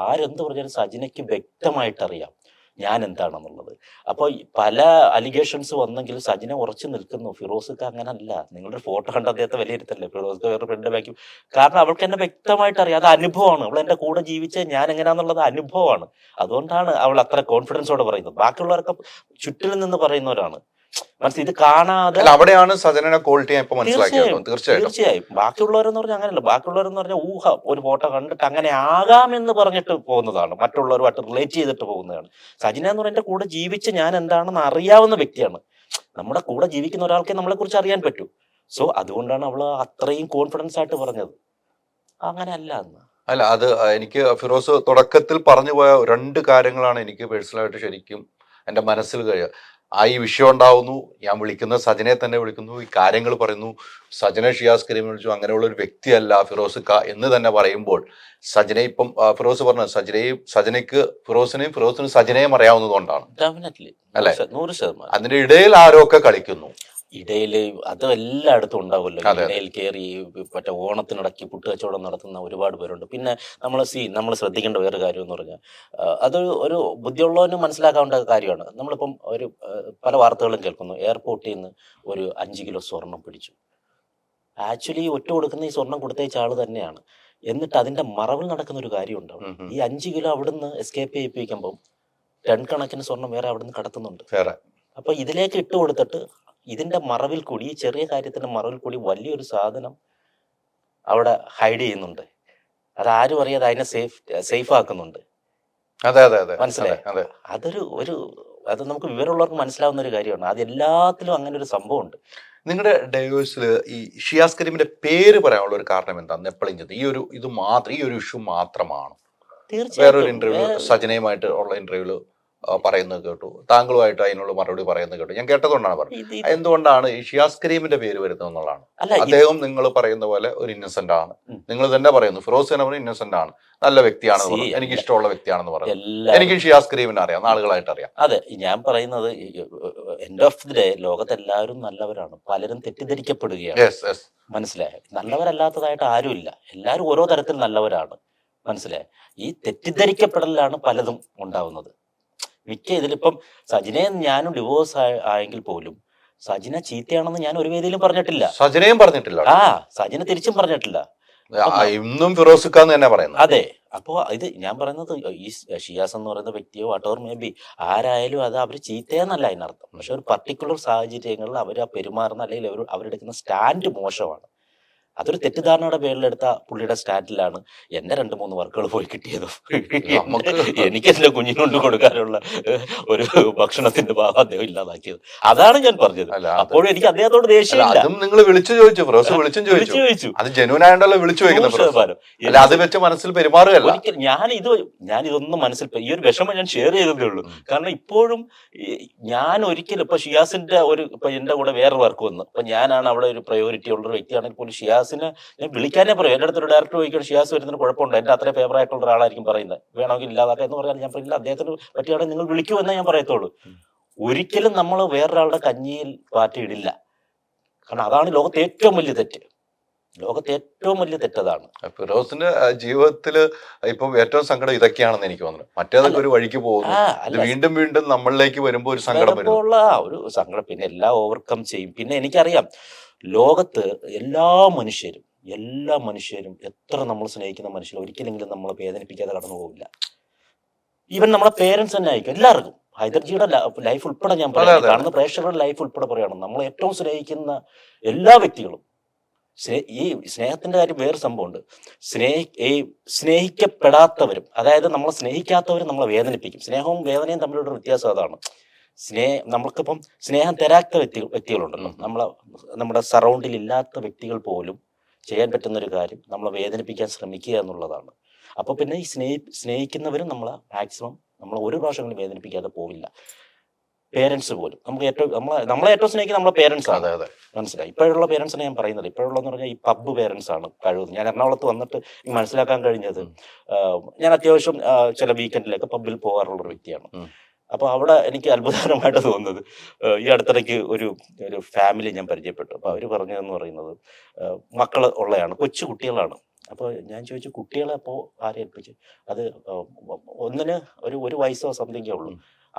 ആരെന്ത് പറഞ്ഞാലും സജിനയ്ക്ക് വ്യക്തമായിട്ട് അറിയാം ഞാൻ എന്താണെന്നുള്ളത്. അപ്പോൾ പല അലിഗേഷൻസ് വന്നെങ്കിലും സജിന ഉറച്ചു നിൽക്കുന്നു. ഫിറോസ്ക്ക് അങ്ങനെ അല്ല. നിങ്ങളുടെ ഫോട്ടോ കണ്ട് അദ്ദേഹത്തെ വിലയിരുത്തല്ലേ, ഫിറോസ്ക്ക് വേറെ ഫ്രണ്ട് ബാക്കും. കാരണം അവൾക്ക് എന്നെ വ്യക്തമായിട്ട് അറിയാം, അത് അനുഭവമാണ്. അവൾ എന്റെ കൂടെ ജീവിച്ച ഞാൻ എങ്ങനെയാന്നുള്ളത് അനുഭവമാണ്. അതുകൊണ്ടാണ് അവൾ അത്ര കോൺഫിഡൻസോടെ പറയുന്നത്. ബാക്കിയുള്ളവരൊക്കെ ചുറ്റിലും നിന്ന് പറയുന്നവരാണ്. ഇത് കാണാതെ അവിടെയാണ് സജനയുടെ ക്വാളിറ്റി മനസ്സിലാക്കിയത്. തീർച്ചയായും ബാക്കിയുള്ളവരെന്ന് പറഞ്ഞാൽ അങ്ങനെയല്ല. ബാക്കിയുള്ളവരെന്ന് പറഞ്ഞാൽ ഊഹം, ഒരു ഫോട്ടോ കണ്ടിട്ട് അങ്ങനെ ആകാമെന്ന് പറഞ്ഞിട്ട് പോകുന്നതാണ്, മറ്റുള്ളവരുമായിട്ട് റിലേറ്റ് ചെയ്തിട്ട് പോകുന്നതാണ്. സജിന എന്ന് പറഞ്ഞാൽ എന്റെ കൂടെ ജീവിച്ച് ഞാൻ എന്താണെന്ന് അറിയാവുന്ന വ്യക്തിയാണ്. നമ്മുടെ കൂടെ ജീവിക്കുന്ന ഒരാൾക്കെ നമ്മളെ കുറിച്ച് അറിയാൻ പറ്റൂ. സോ അതുകൊണ്ടാണ് അവള് അത്രയും കോൺഫിഡൻസ് ആയിട്ട് പറഞ്ഞത്. അങ്ങനെ അല്ല എന്ന്. അല്ല, അത് എനിക്ക് ഫിറോസ് തുടക്കത്തിൽ പറഞ്ഞു പോയ 2 കാര്യങ്ങളാണ് എനിക്ക് പേഴ്സണലായിട്ട് ശരിക്കും എൻ്റെ മനസ്സിൽ കഴിയുക. ഈ വിഷയം ഉണ്ടാവുന്നു, ഞാൻ വിളിക്കുന്ന സജനെ തന്നെ വിളിക്കുന്നു, ഈ കാര്യങ്ങൾ പറയുന്നു, സജനെ ഷിയാസ് കരീം വിളിച്ചു, അങ്ങനെയുള്ള ഒരു വ്യക്തിയല്ല ഫിറോസ് ക എന്ന് തന്നെ പറയുമ്പോൾ സജനെ ഇപ്പം ഫിറോസ് പറഞ്ഞത് സജനയ്ക്ക് ഫിറോസിനും സജനെയും അറിയാവുന്നതുകൊണ്ടാണ് അല്ലെ? 100%. അതിന്റെ ഇടയിൽ ആരൊക്കെ കളിക്കുന്നു, ഇടയില് അത് എല്ലായിടത്തും ഉണ്ടാവുമല്ലോ. ഇടയിൽ കയറി മറ്റേ ഓണത്തിനിടയ്ക്ക് പുട്ട് കച്ചവടം നടത്തുന്ന ഒരുപാട് പേരുണ്ട്. പിന്നെ നമ്മൾ ശ്രദ്ധിക്കേണ്ട വേറെ കാര്യം എന്ന് പറഞ്ഞാൽ അത് ഒരു ബുദ്ധിയുള്ളവന് മനസ്സിലാക്കാവേണ്ട കാര്യമാണ്. നമ്മളിപ്പം പല വാർത്തകളും കേൾക്കുന്നു, എയർപോർട്ടിൽ നിന്ന് ഒരു 5 കിലോ സ്വർണം പിടിച്ചു. ആക്ച്വലി ഒറ്റ കൊടുക്കുന്ന ഈ സ്വർണം കൊടുത്തേച്ച ആള് തന്നെയാണ്. എന്നിട്ട് അതിന്റെ മറവിൽ നടക്കുന്ന ഒരു കാര്യം ഉണ്ടാവും. ഈ 5 കിലോ അവിടുന്ന് എസ്കേപ്പ് ചെയ്യിപ്പിക്കുമ്പോൾ ടൺ കണക്കിന് സ്വർണം വേറെ അവിടുന്ന് കടത്തുന്നുണ്ട്. അപ്പൊ ഇതിലേക്ക് ഇട്ട് കൊടുത്തിട്ട് ഇതിന്റെ മറവിൽ കൂടി, ഈ ചെറിയ കാര്യത്തിന്റെ മറവിൽ കൂടി വലിയൊരു സാധനം അവിടെ ഹൈഡ് ചെയ്യുന്നുണ്ട്. അതാരും അറിയാതെ അതിനെ സേഫ് ആക്കുന്നുണ്ട്. മനസ്സിലായി? അത് നമുക്ക് വിവരമുള്ളവർക്ക് മനസ്സിലാവുന്ന ഒരു കാര്യമാണ്. അത് എല്ലാത്തിലും അങ്ങനെ ഒരു സംഭവം ഉണ്ട്. നിങ്ങളുടെ ഡൈവേഴ്സിൽ ഈ ഷിയാസ് കരീമിന്റെ പേര് പറയാനുള്ള ഒരു കാരണം എന്താണെന്ന് എപ്പോഴും ചെയ്ത് ഈ ഒരു ഇഷ്യൂ മാത്രമാണ്? വേറൊരു ഇന്റർവ്യൂ സജനയുമായിട്ട് ഉള്ള ഇന്റർവ്യൂല് പറയുന്നത് കേട്ടു, താങ്കളുമായിട്ട് അതിനുള്ള മറുപടി പറയുന്നത് കേട്ടു. ഞാൻ കേട്ടതുകൊണ്ടാണ് പറഞ്ഞത്. എന്തുകൊണ്ടാണ് ഈ ഷിയാസ് കരീമിന്റെ പേര് വരുന്നത് എന്നുള്ളതാണ്. അദ്ദേഹം നിങ്ങൾ പറയുന്ന പോലെ ഒരു ഇന്നസെന്റ് ആണ്. നിങ്ങൾ തന്നെ പറയുന്നു ഫിറോസ് ഖാൻ ഇന്നസെന്റ് ആണ്, നല്ല വ്യക്തിയാണ്, എനിക്ക് ഇഷ്ടമുള്ള വ്യക്തിയാണെന്ന് പറയുന്നത്. എനിക്ക് ഷിയാസ് കരീമിനെ അറിയാം, നാളുകളായിട്ട് അറിയാം. അതെ, ഞാൻ പറയുന്നത് എൻഡ് ഓഫ് ദി ഡേ ലോകത്തെല്ലാവരും നല്ലവരാണ്, പലരും തെറ്റിദ്ധരിക്കപ്പെടുകയാണ്. മനസ്സിലായി? നല്ലവരല്ലാത്തതായിട്ട് ആരുമില്ല, എല്ലാവരും ഓരോ തരത്തിൽ നല്ലവരാണ്. മനസ്സിലായി? ഈ തെറ്റിദ്ധരിക്കപ്പെടലാണ് പലതും ഉണ്ടാവുന്നത്. മിക്ക ഇതിലിപ്പം സജിനെ ഞാനും ഡിവോഴ്സ് ആയെങ്കിൽ പോലും സജിന ചീത്തയാണെന്ന് ഞാൻ ഒരു വേദിയിലും പറഞ്ഞിട്ടില്ല. സജിനയും പറഞ്ഞിട്ടില്ല. സജിന തിരിച്ചും പറഞ്ഞിട്ടില്ല. ഇന്നും ഫിറോസ് ഖാൻ തന്നെ പറയുന്നത്. അതെ. അപ്പോ ഇത് ഞാൻ പറയുന്നത് ഈ ഷിയാസ് എന്ന് പറയുന്ന വ്യക്തിയോ വാട്ടവർ മേ ബി ആരായാലും അത് അവർ ചീത്തയെന്നല്ല അതിനർത്ഥം. പക്ഷെ ഒരു പർട്ടിക്കുലർ സാഹചര്യങ്ങളിൽ അവർ പെരുമാറുന്ന അല്ലെങ്കിൽ അവരെടുക്കുന്ന സ്റ്റാൻഡ് മോശമാണ്. അതൊരു തെറ്റിദ്ധാരണയുടെ പേരിലെടുത്ത പുള്ളിയുടെ സ്റ്റാൻഡിലാണ് എന്റെ 2-3 വർക്കുകൾ പോയി കിട്ടിയത്. എനിക്ക് എന്റെ കുഞ്ഞിനുകൊണ്ട് കൊടുക്കാനുള്ള ഒരു ഭക്ഷണത്തിന്റെ ഭാഗം അദ്ദേഹം ഇല്ലാതാക്കിയത്. അതാണ് ഞാൻ പറഞ്ഞത്. അപ്പോഴും എനിക്ക് അദ്ദേഹത്തോട് ദേഷ്യമില്ല. നിങ്ങൾ വിളിച്ചു ചോദിച്ചു, ഫിറോസ് വിളിച്ചും ചോദിച്ചു. അത് ജെന്യൂൻ ആയതുകൊണ്ടല്ലോ വിളിച്ചു ചോദിക്കുന്നത്. അത് വെച്ച് മനസ്സിൽ പെരുമാറുകയല്ല. ഒരിക്കലും ഞാനിതൊന്നും മനസ്സിൽ ഈ ഒരു വിഷമം ഞാൻ ഷെയർ ചെയ്തതേ ഉള്ളൂ. കാരണം ഇപ്പോഴും ഞാൻ ഒരിക്കലും ഇപ്പൊ ഷിയാസിന്റെ ഇപ്പൊ എന്റെ കൂടെ വേറെ വർക്ക് വന്നു, അപ്പൊ ഞാനാണ് അവിടെ ഒരു പ്രയോറിറ്റി ഉള്ള ഒരു വ്യക്തിയാണെങ്കിൽ പോലും ഷിയാസിനെ ഞാൻ വിളിക്കാനേ പറയും. എന്റെ അടുത്തൊരു ഡയറക്ടർ ചോദിക്കണം ഷിയാസ് വരുന്നതിന് കുഴപ്പമുണ്ട്, എന്റെ അത്രയും ഫേവർ ആയിട്ടുള്ള ഒരാളായിരിക്കും പറയുന്നത്, വേണമെങ്കിൽ ഇല്ലാതാക്കാം എന്ന് പറഞ്ഞാൽ ഞാൻ പറയില്ല, അദ്ദേഹത്തിന് പറ്റിയാണെങ്കിൽ നിങ്ങൾ വിളിക്കൂ എന്നേ ഞാൻ പറയത്തുള്ളൂ. ഒരിക്കലും നമ്മൾ വേറൊരാളുടെ കഞ്ഞിയിൽ പാറ്റിയിടില്ല. കാരണം അതാണ് ലോകത്തെ ഏറ്റവും വലിയ തെറ്റ്. അതാണ്. ഫിറോസിന്റെ ജീവിതത്തില് ഇപ്പൊ ഏറ്റവും സങ്കടം ഇതൊക്കെയാണെന്ന് എനിക്ക് തോന്നുന്നു. മറ്റേതൊക്കെ ഒരു വഴിക്ക് പോകുന്നു, വീണ്ടും വീണ്ടും നമ്മളിലേക്ക് വരുമ്പോ ഒരു സങ്കടം ഒരു സങ്കടം. പിന്നെ എല്ലാം ഓവർകം ചെയ്യും. പിന്നെ എനിക്കറിയാം ലോകത്ത് എല്ലാ മനുഷ്യരും എത്ര നമ്മൾ സ്നേഹിക്കുന്ന മനുഷ്യർ ഒരിക്കലെങ്കിലും നമ്മളെ വേദനിപ്പിക്കാതെ കടന്നു പോകില്ല. ഈവൻ നമ്മളെ പേരൻസ് തന്നെ ആയിരിക്കും എല്ലാവർക്കും. ഹൈദർജിയുടെ ലൈഫ് ഉൾപ്പെടെ ഞാൻ പറയാം, കാണുന്ന പ്രേക്ഷകരുടെ ലൈഫ് ഉൾപ്പെടെ പറയണം, നമ്മൾ ഏറ്റവും സ്നേഹിക്കുന്ന എല്ലാ വ്യക്തികളും. ഈ സ്നേഹത്തിന്റെ കാര്യം വേറെ സംഭവമുണ്ട്. സ്നേഹിക്കപ്പെടാത്തവരും, അതായത് നമ്മളെ സ്നേഹിക്കാത്തവരും നമ്മളെ വേദനിപ്പിക്കും. സ്നേഹവും വേദനയും തമ്മിലുള്ള വ്യത്യാസം അതാണ്. നമ്മൾക്കിപ്പം സ്നേഹം തരാത്ത വ്യക്തികളുണ്ടല്ലോ, നമ്മുടെ സറൗണ്ടിൽ ഇല്ലാത്ത വ്യക്തികൾ പോലും ചെയ്യാൻ പറ്റുന്ന ഒരു കാര്യം നമ്മളെ വേദനിപ്പിക്കാൻ ശ്രമിക്കുക എന്നുള്ളതാണ്. അപ്പൊ പിന്നെ ഈ സ്നേഹിക്കുന്നവരും നമ്മളെ മാക്സിമം ഒരു പ്രാവശ്യങ്ങളും വേദനിപ്പിക്കാതെ പോവില്ല. പേരൻസ് പോലും നമ്മളെ ഏറ്റവും സ്നേഹിക്കുന്ന നമ്മളെ പേരൻസ് ആണ്. മനസ്സിലായി? ഇപ്പോഴുള്ള പേരൻസിനെ ഞാൻ പറയുന്നത്, ഇപ്പോഴുള്ളതെന്ന് പറഞ്ഞാൽ ഈ പബ്ബ് പേരൻസ് ആണ് കഴിവ്. ഞാൻ എറണാകുളത്ത് വന്നിട്ട് മനസ്സിലാക്കാൻ കഴിഞ്ഞത്, ഞാൻ അത്യാവശ്യം ചില വീക്കെൻഡിലൊക്കെ പബ്ബിൽ പോകാറുള്ള ഒരു വ്യക്തിയാണ്. അപ്പൊ അവിടെ എനിക്ക് അത്ഭുതകരമായിട്ട് തോന്നുന്നത്, ഈ അടുത്തിടയ്ക്ക് ഒരു ഫാമിലി ഞാൻ പരിചയപ്പെട്ടു. അപ്പൊ അവര് പറഞ്ഞതെന്ന് പറയുന്നത് മക്കള് ഉള്ളതാണ്, കൊച്ചു കുട്ടികളാണ്. അപ്പോൾ ഞാൻ ചോദിച്ചു കുട്ടികളെ അപ്പോൾ ആരെ ഏൽപ്പിച്ചു? അത് ഒന്നിന് ഒരു വയസ്സോ സംതിങ്ങേ ഉള്ളൂ.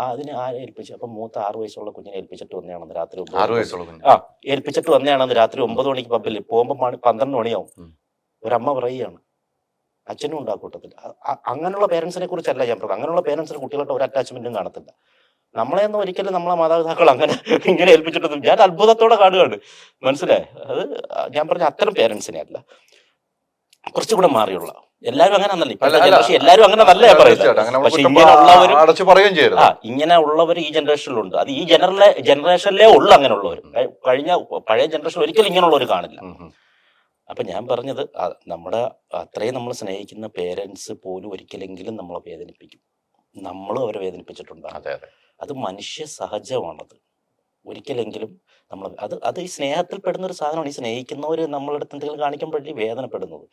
അതിന് ആരെ ഏൽപ്പിച്ചു? അപ്പൊ മൂത്ത 6 വയസ്സുള്ള കുഞ്ഞിനെ ഏൽപ്പിച്ചിട്ട് വന്നതാണെന്ന് രാത്രി ഏൽപ്പിച്ചിട്ട് വന്നതാണെന്ന് രാത്രി 9 മണിക്ക് പബ്ബിൽ പോകുമ്പോൾ 12 മണിയാവും. ഒരമ്മ പറയുകയാണ്, അച്ഛനും ഉണ്ട് ആ കൂട്ടത്തിൽ. അങ്ങനെയുള്ള പേരൻസിനെ കുറിച്ചല്ല ഞാൻ പറഞ്ഞത്. അങ്ങനെയുള്ള പേരൻസിന് കുട്ടികളുടെ ഒരു അറ്റാച്ച്മെന്റും കാണത്തില്ല. നമ്മളെയൊന്നും ഒരിക്കലും നമ്മളെ മാതാപിതാക്കൾ ഇങ്ങനെ ഏൽപ്പിച്ചിട്ടൊന്നും ഞാൻ അത്ഭുതത്തോടെ കാണുകയാണ്. മനസ്സിലായി? അത് ഞാൻ പറഞ്ഞ അത്തരം പേരൻസിനെ അല്ല, കുറച്ചുകൂടെ മാറിയുള്ള എല്ലാവരും അങ്ങനെ എല്ലാവരും അങ്ങനെ നല്ല പറയുന്നത്. പക്ഷെ ഇങ്ങനെ ഉള്ളവർ ഈ ജനറേഷനിലുണ്ട്. അത് ഈ ജനറേഷനിലേ ഉള്ളു അങ്ങനെയുള്ളവർ. പഴയ ജനറേഷൻ ഒരിക്കലും ഇങ്ങനെയുള്ളവർ കാണില്ല. അപ്പൊ ഞാൻ പറഞ്ഞത്, നമ്മുടെ അത്രയും നമ്മൾ സ്നേഹിക്കുന്ന പേരൻസ് പോലും ഒരിക്കലെങ്കിലും നമ്മളെ വേദനിപ്പിക്കും. നമ്മളും അവരെ വേദനിപ്പിച്ചിട്ടുണ്ട്. അത് മനുഷ്യ സഹജമാണത്. ഒരിക്കലെങ്കിലും നമ്മൾ അത് ഈ സ്നേഹത്തിൽ പെടുന്ന ഒരു സാധനമാണ്. ഈ സ്നേഹിക്കുന്നവർ നമ്മളടുത്ത് എന്തെങ്കിലും കാണിക്കുമ്പോഴേ വേദനപ്പെടുന്നത്.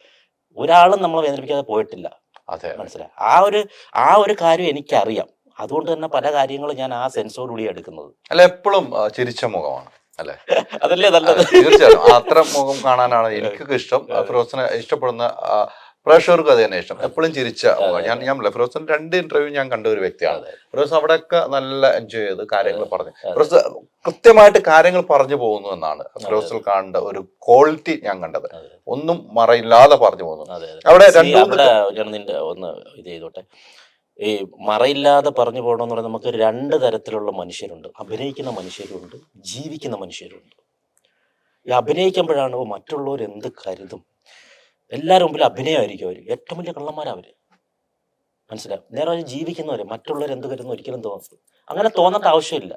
ഒരാളും നമ്മളെ വേദനിപ്പിക്കാതെ പോയിട്ടില്ല. അതെ, മനസ്സിലായി. ആ ഒരു കാര്യം എനിക്കറിയാം. അതുകൊണ്ട് തന്നെ പല കാര്യങ്ങളും ഞാൻ ആ സെൻസോടുകൂടി എടുക്കുന്നത്. അല്ല, എപ്പോഴും ചിരിച്ച മുഖമാണ് അല്ലെ? അതല്ലേ നല്ലത്. തീർച്ചയായും അത്തരം മുഖം കാണാനാണ് എനിക്കൊക്കെ ഇഷ്ടം. ഫിറോസിനെ ഇഷ്ടപ്പെടുന്ന പ്രേക്ഷകർക്കും അത് തന്നെ ഇഷ്ടം. എപ്പോഴും ചിരിച്ച മുഖം. ഞാൻ ഫിറോസിന്റെ 2 ഇന്റർവ്യൂ ഞാൻ കണ്ട ഒരു വ്യക്തിയാണ്. ഫിറോസ് അവിടെയൊക്കെ നല്ല എൻജോയ് ചെയ്ത് കാര്യങ്ങൾ പറഞ്ഞു. ഫിറോസ് കൃത്യമായിട്ട് കാര്യങ്ങൾ പറഞ്ഞു പോകുന്നു എന്നാണ് ഫിറോസിൽ കാണേണ്ട ഒരു ക്വാളിറ്റി ഞാൻ കണ്ടത്. ഒന്നും മറയില്ലാതെ പറഞ്ഞു പോകുന്നു. അവിടെ ഞാൻ നിന്റെ ഒന്ന് ഇത് ചെയ്തോട്ടെ. ഈ മറയില്ലാതെ പറഞ്ഞു പോകണമെന്ന് പറഞ്ഞാൽ നമുക്ക് 2 തരത്തിലുള്ള മനുഷ്യരുണ്ട്. അഭിനയിക്കുന്ന മനുഷ്യരുണ്ട്, ജീവിക്കുന്ന മനുഷ്യരുണ്ട്. ഈ അഭിനയിക്കുമ്പോഴാണ് മറ്റുള്ളവർ എന്ത് കരുതും, എല്ലാവരും മുമ്പിൽ അഭിനയമായിരിക്കും. അവർ ഏറ്റവും വലിയ കള്ളന്മാരവർ. മനസ്സിലാവും. നേരെ ജീവിക്കുന്നവർ മറ്റുള്ളവർ എന്ത് കരുതുന്നു ഒരിക്കലും തോന്നുന്നു അങ്ങനെ തോന്നേണ്ട ആവശ്യമില്ല.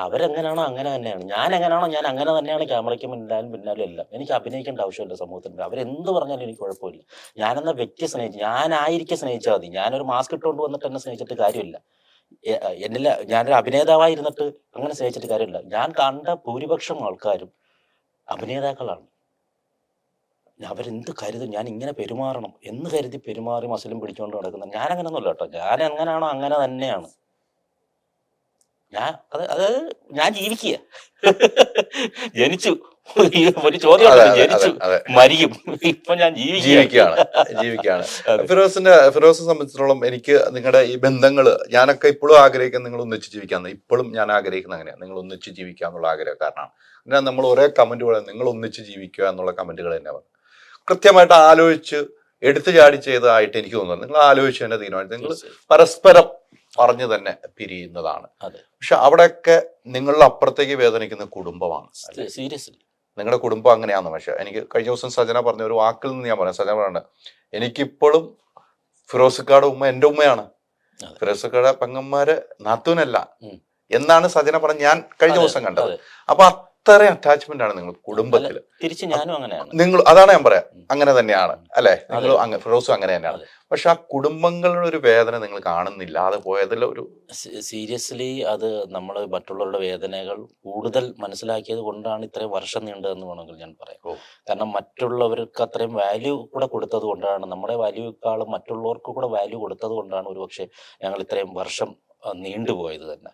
അവരെങ്ങനെയാണോ അങ്ങനെ തന്നെയാണ്. ഞാൻ എങ്ങനെയാണോ ഞാൻ അങ്ങനെ തന്നെയാണ്. ക്യാമറയ്ക്ക് പിന്നാലും എല്ലാം. എനിക്ക് അഭിനയിക്കേണ്ട ആവശ്യമില്ല സമൂഹത്തിന്. അവരെന്ത് പറഞ്ഞാലും എനിക്ക് കുഴപ്പമില്ല. ഞാനെന്ന വ്യക്തിയെ സ്നേഹിച്ചു, ഞാനായിരിക്കും സ്നേഹിച്ചാൽ മതി. ഞാനൊരു മാസ്ക് ഇട്ടുകൊണ്ട് വന്നിട്ട് എന്നെ സ്നേഹിച്ചിട്ട് കാര്യമില്ല. ഞാനൊരു അഭിനേതാവായിരുന്നിട്ട് അങ്ങനെ സ്നേഹിച്ചിട്ട് കാര്യമില്ല. ഞാൻ കണ്ട ഭൂരിപക്ഷം ആൾക്കാരും അഭിനേതാക്കളാണ്. അവരെന്ത് കരുതും, ഞാൻ ഇങ്ങനെ പെരുമാറണം എന്ന് കരുതി പെരുമാറി മസിലും പിടിച്ചുകൊണ്ട് നടക്കുന്നത്. ഞാൻ അങ്ങനെയൊന്നുമല്ല കേട്ടോ. ഞാൻ എങ്ങനെയാണോ അങ്ങനെ തന്നെയാണ്. ഞാൻ ജീവിക്കുക. ജനിച്ചു, ഒരു ചോദ്യം ജനിച്ചു, മരിക്കും. ഇപ്പൊ ഞാൻ ജീവിക്കുകയാണ്. ഫിറോസിനെ സംബന്ധിച്ചിടത്തോളം എനിക്ക് നിങ്ങളുടെ ഈ ബന്ധങ്ങള് ഞാനൊക്കെ ഇപ്പോഴും ആഗ്രഹിക്കുന്നത് നിങ്ങൾ ഒന്നിച്ച് ജീവിക്കാന്ന്. ഇപ്പോഴും ഞാൻ ആഗ്രഹിക്കുന്നത് അങ്ങനെയാണ്. നിങ്ങൾ ഒന്നിച്ച് ജീവിക്കുക എന്നുള്ള ആഗ്രഹക്കാരനാണ്. പിന്നെ നമ്മൾ ഒരേ കമന്റ് പറയാം, നിങ്ങൾ ഒന്നിച്ച് ജീവിക്കുക എന്നുള്ള കമന്റുകൾ തന്നെ വന്നു. കൃത്യമായിട്ട് ആലോചിച്ച് എടുത്തു ചാടി ചെയ്തതായിട്ട് എനിക്ക് തോന്നുന്നു. നിങ്ങൾ ആലോചിച്ച് തന്നെ തീരുമാനിച്ചു. നിങ്ങൾ പരസ്പരം പറഞ്ഞു തന്നെ പിരിയുന്നതാണ്. പക്ഷെ അവിടെയൊക്കെ നിങ്ങളുടെ അപ്പുറത്തേക്ക് വേദനിക്കുന്ന കുടുംബമാണ്. സീരിയസ്ലി നിങ്ങളുടെ കുടുംബം അങ്ങനെയാന്ന്. പക്ഷെ എനിക്ക് കഴിഞ്ഞ ദിവസം സജന പറഞ്ഞ ഒരു വാക്കിൽ നിന്ന് ഞാൻ പറയാം. സജന പറഞ്ഞ എനിക്കിപ്പോഴും ഫിറോസിക്കാട് ഉമ്മ എൻ്റെ ഉമ്മയാണ്, ഫിറോസിക്കാട് പെങ്ങന്മാര് നാത്തൂനല്ല എന്നാണ് സജന പറഞ്ഞ ഞാൻ കഴിഞ്ഞ ദിവസം കണ്ടത്. അപ്പൊ അത്രയും അറ്റാച്ച്മെന്റ് ആണ് നിങ്ങൾ കുടുംബത്തില്. തിരിച്ച് ഞാനും അങ്ങനെയാണ്. നിങ്ങൾ അതാണ് ഞാൻ പറയാം, അങ്ങനെ തന്നെയാണ് അല്ലെ? നിങ്ങൾ ഫിറോസും അങ്ങനെ തന്നെയാണ്. പക്ഷെ ആ കുടുംബങ്ങളുടെ ഒരു വേദന നിങ്ങൾ കാണുന്നില്ല. അത് പോയതിൽ ഒരു സീരിയസ്ലി അത് നമ്മൾ മറ്റുള്ളവരുടെ വേദനകൾ കൂടുതൽ മനസ്സിലാക്കിയത് കൊണ്ടാണ് ഇത്രയും വർഷം നീണ്ടതെന്ന് വേണമെങ്കിൽ ഞാൻ പറയാം. കാരണം മറ്റുള്ളവർക്ക് അത്രയും വാല്യൂ കൂടെ കൊടുത്തത് കൊണ്ടാണ്, നമ്മുടെ വാല്യൂക്കാളും മറ്റുള്ളവർക്ക് കൂടെ വാല്യൂ കൊടുത്തത് കൊണ്ടാണ് ഒരുപക്ഷെ ഞങ്ങൾ ഇത്രയും വർഷം നീണ്ടുപോയത് തന്നെ.